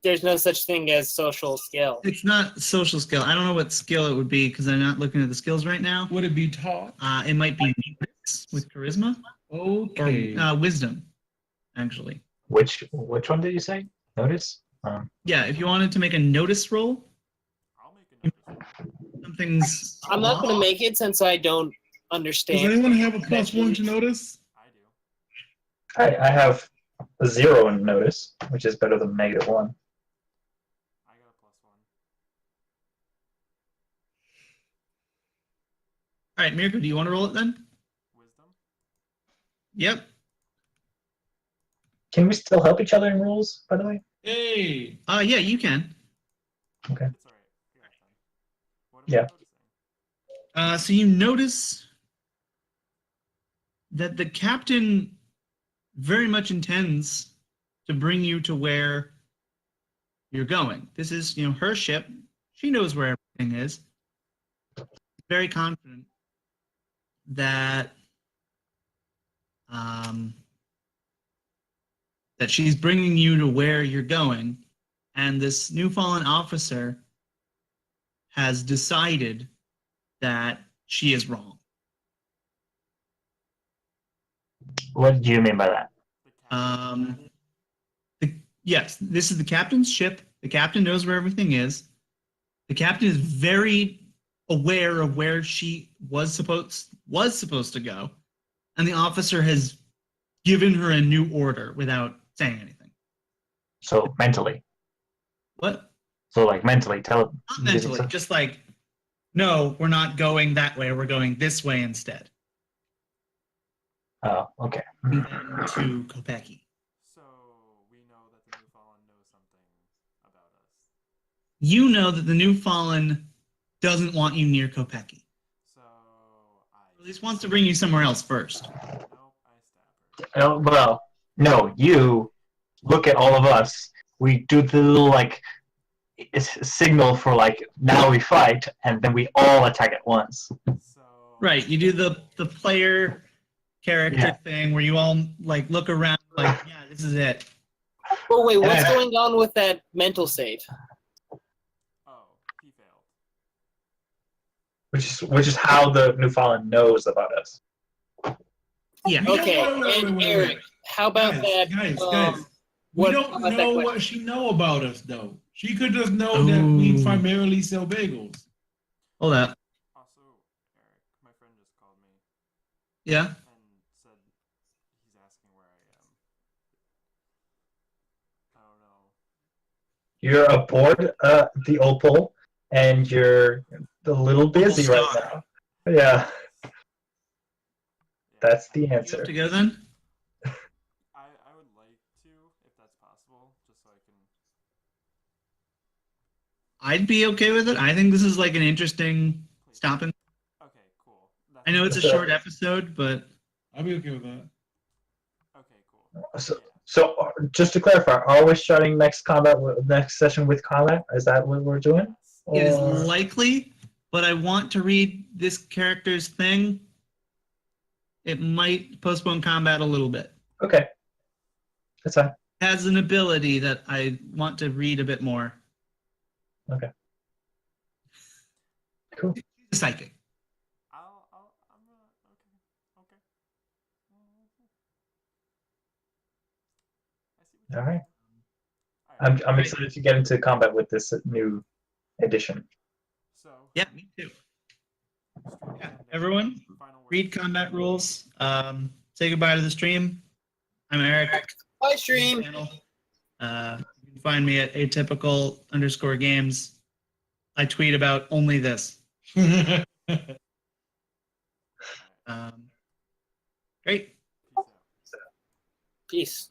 There's no such thing as social skill. It's not social skill. I don't know what skill it would be because I'm not looking at the skills right now. Would it be taught? It might be with charisma Okay. or wisdom, actually. Which one did you say? Notice? Yeah, if you wanted to make a notice roll, I'll make a notice. something's. I'm not going to make it since I don't understand. Does anyone have a +1 to notice? I do. I have a 0 in notice, which is better than -1. I got a +1. All right, Mirko, do you want to roll it then? Wisdom. Yep. Can we still help each other in rules, by the way? Hey. Yeah, you can. Okay. It's alright. I got time. What am Yeah. I noticing? So you notice that the captain very much intends to bring you to where you're going. This is, her ship. She knows where everything is. Very confident that that she's bringing you to where you're going, and this new fallen officer has decided that she is wrong. What do you mean by that? The captain. Yes, this is the captain's ship. The captain knows where everything is. The captain is very aware of where she was supposed to go, and the officer has given her a new order without saying anything. So mentally. What? So like mentally, tell. Not mentally, just like, no, we're not going that way. We're going this way instead. Oh, okay. And then to Kopecki. So we know that the New Fallen knows something about us. You know that the new fallen doesn't want you near Kopecki. So Or at least wants to bring you somewhere else first. Nope, I stab her. Oh, well, no, you look at all of us. We do the little signal for now we fight, and then we all attack at once. So Right, you do the player character Yeah. thing where you all look around yeah, this is it. Oh, wait, what's Yeah. going on with that mental save? Oh, he failed. Which is how the New Fallen knows about us. Yeah. Okay, Wait, and wait. Eric, how about Guys, that? guys. We What don't about that know question? what she know about us, though. She could just know that we Ooh. primarily sell bagels. Hold up. Also, Eric, my friend just called me Yeah. and said he's asking where I am. I don't know. You're aboard the Opal, and you're a little busy right Star. now. Yeah, Yeah, that's the You have answer. to go then? I would like to, if that's possible, just so I can. I'd be okay with it. I think this is an interesting stopping. Okay, cool. I know it's a short episode, but I'll be okay with that. Okay, cool. So, Yeah. so just to clarify, are we starting next session with combat? Is that what we're doing? it is Or- likely. But I want to read this character's thing. It might postpone combat a little bit. Okay, that's fine. It has an ability that I want to read a bit more. Cool. She's psychic. I'm gonna. Okay. I see what All you're right. doing. I'm excited to get into combat with this new edition. So. Yeah, me too. stream Yeah, ending. everyone, Final words. read combat rules. Say goodbye to the stream. I'm Eric. Hi, stream. Channel. You can find me at atypical_games. I tweet about only this. Alright, Great. peace out. Peace.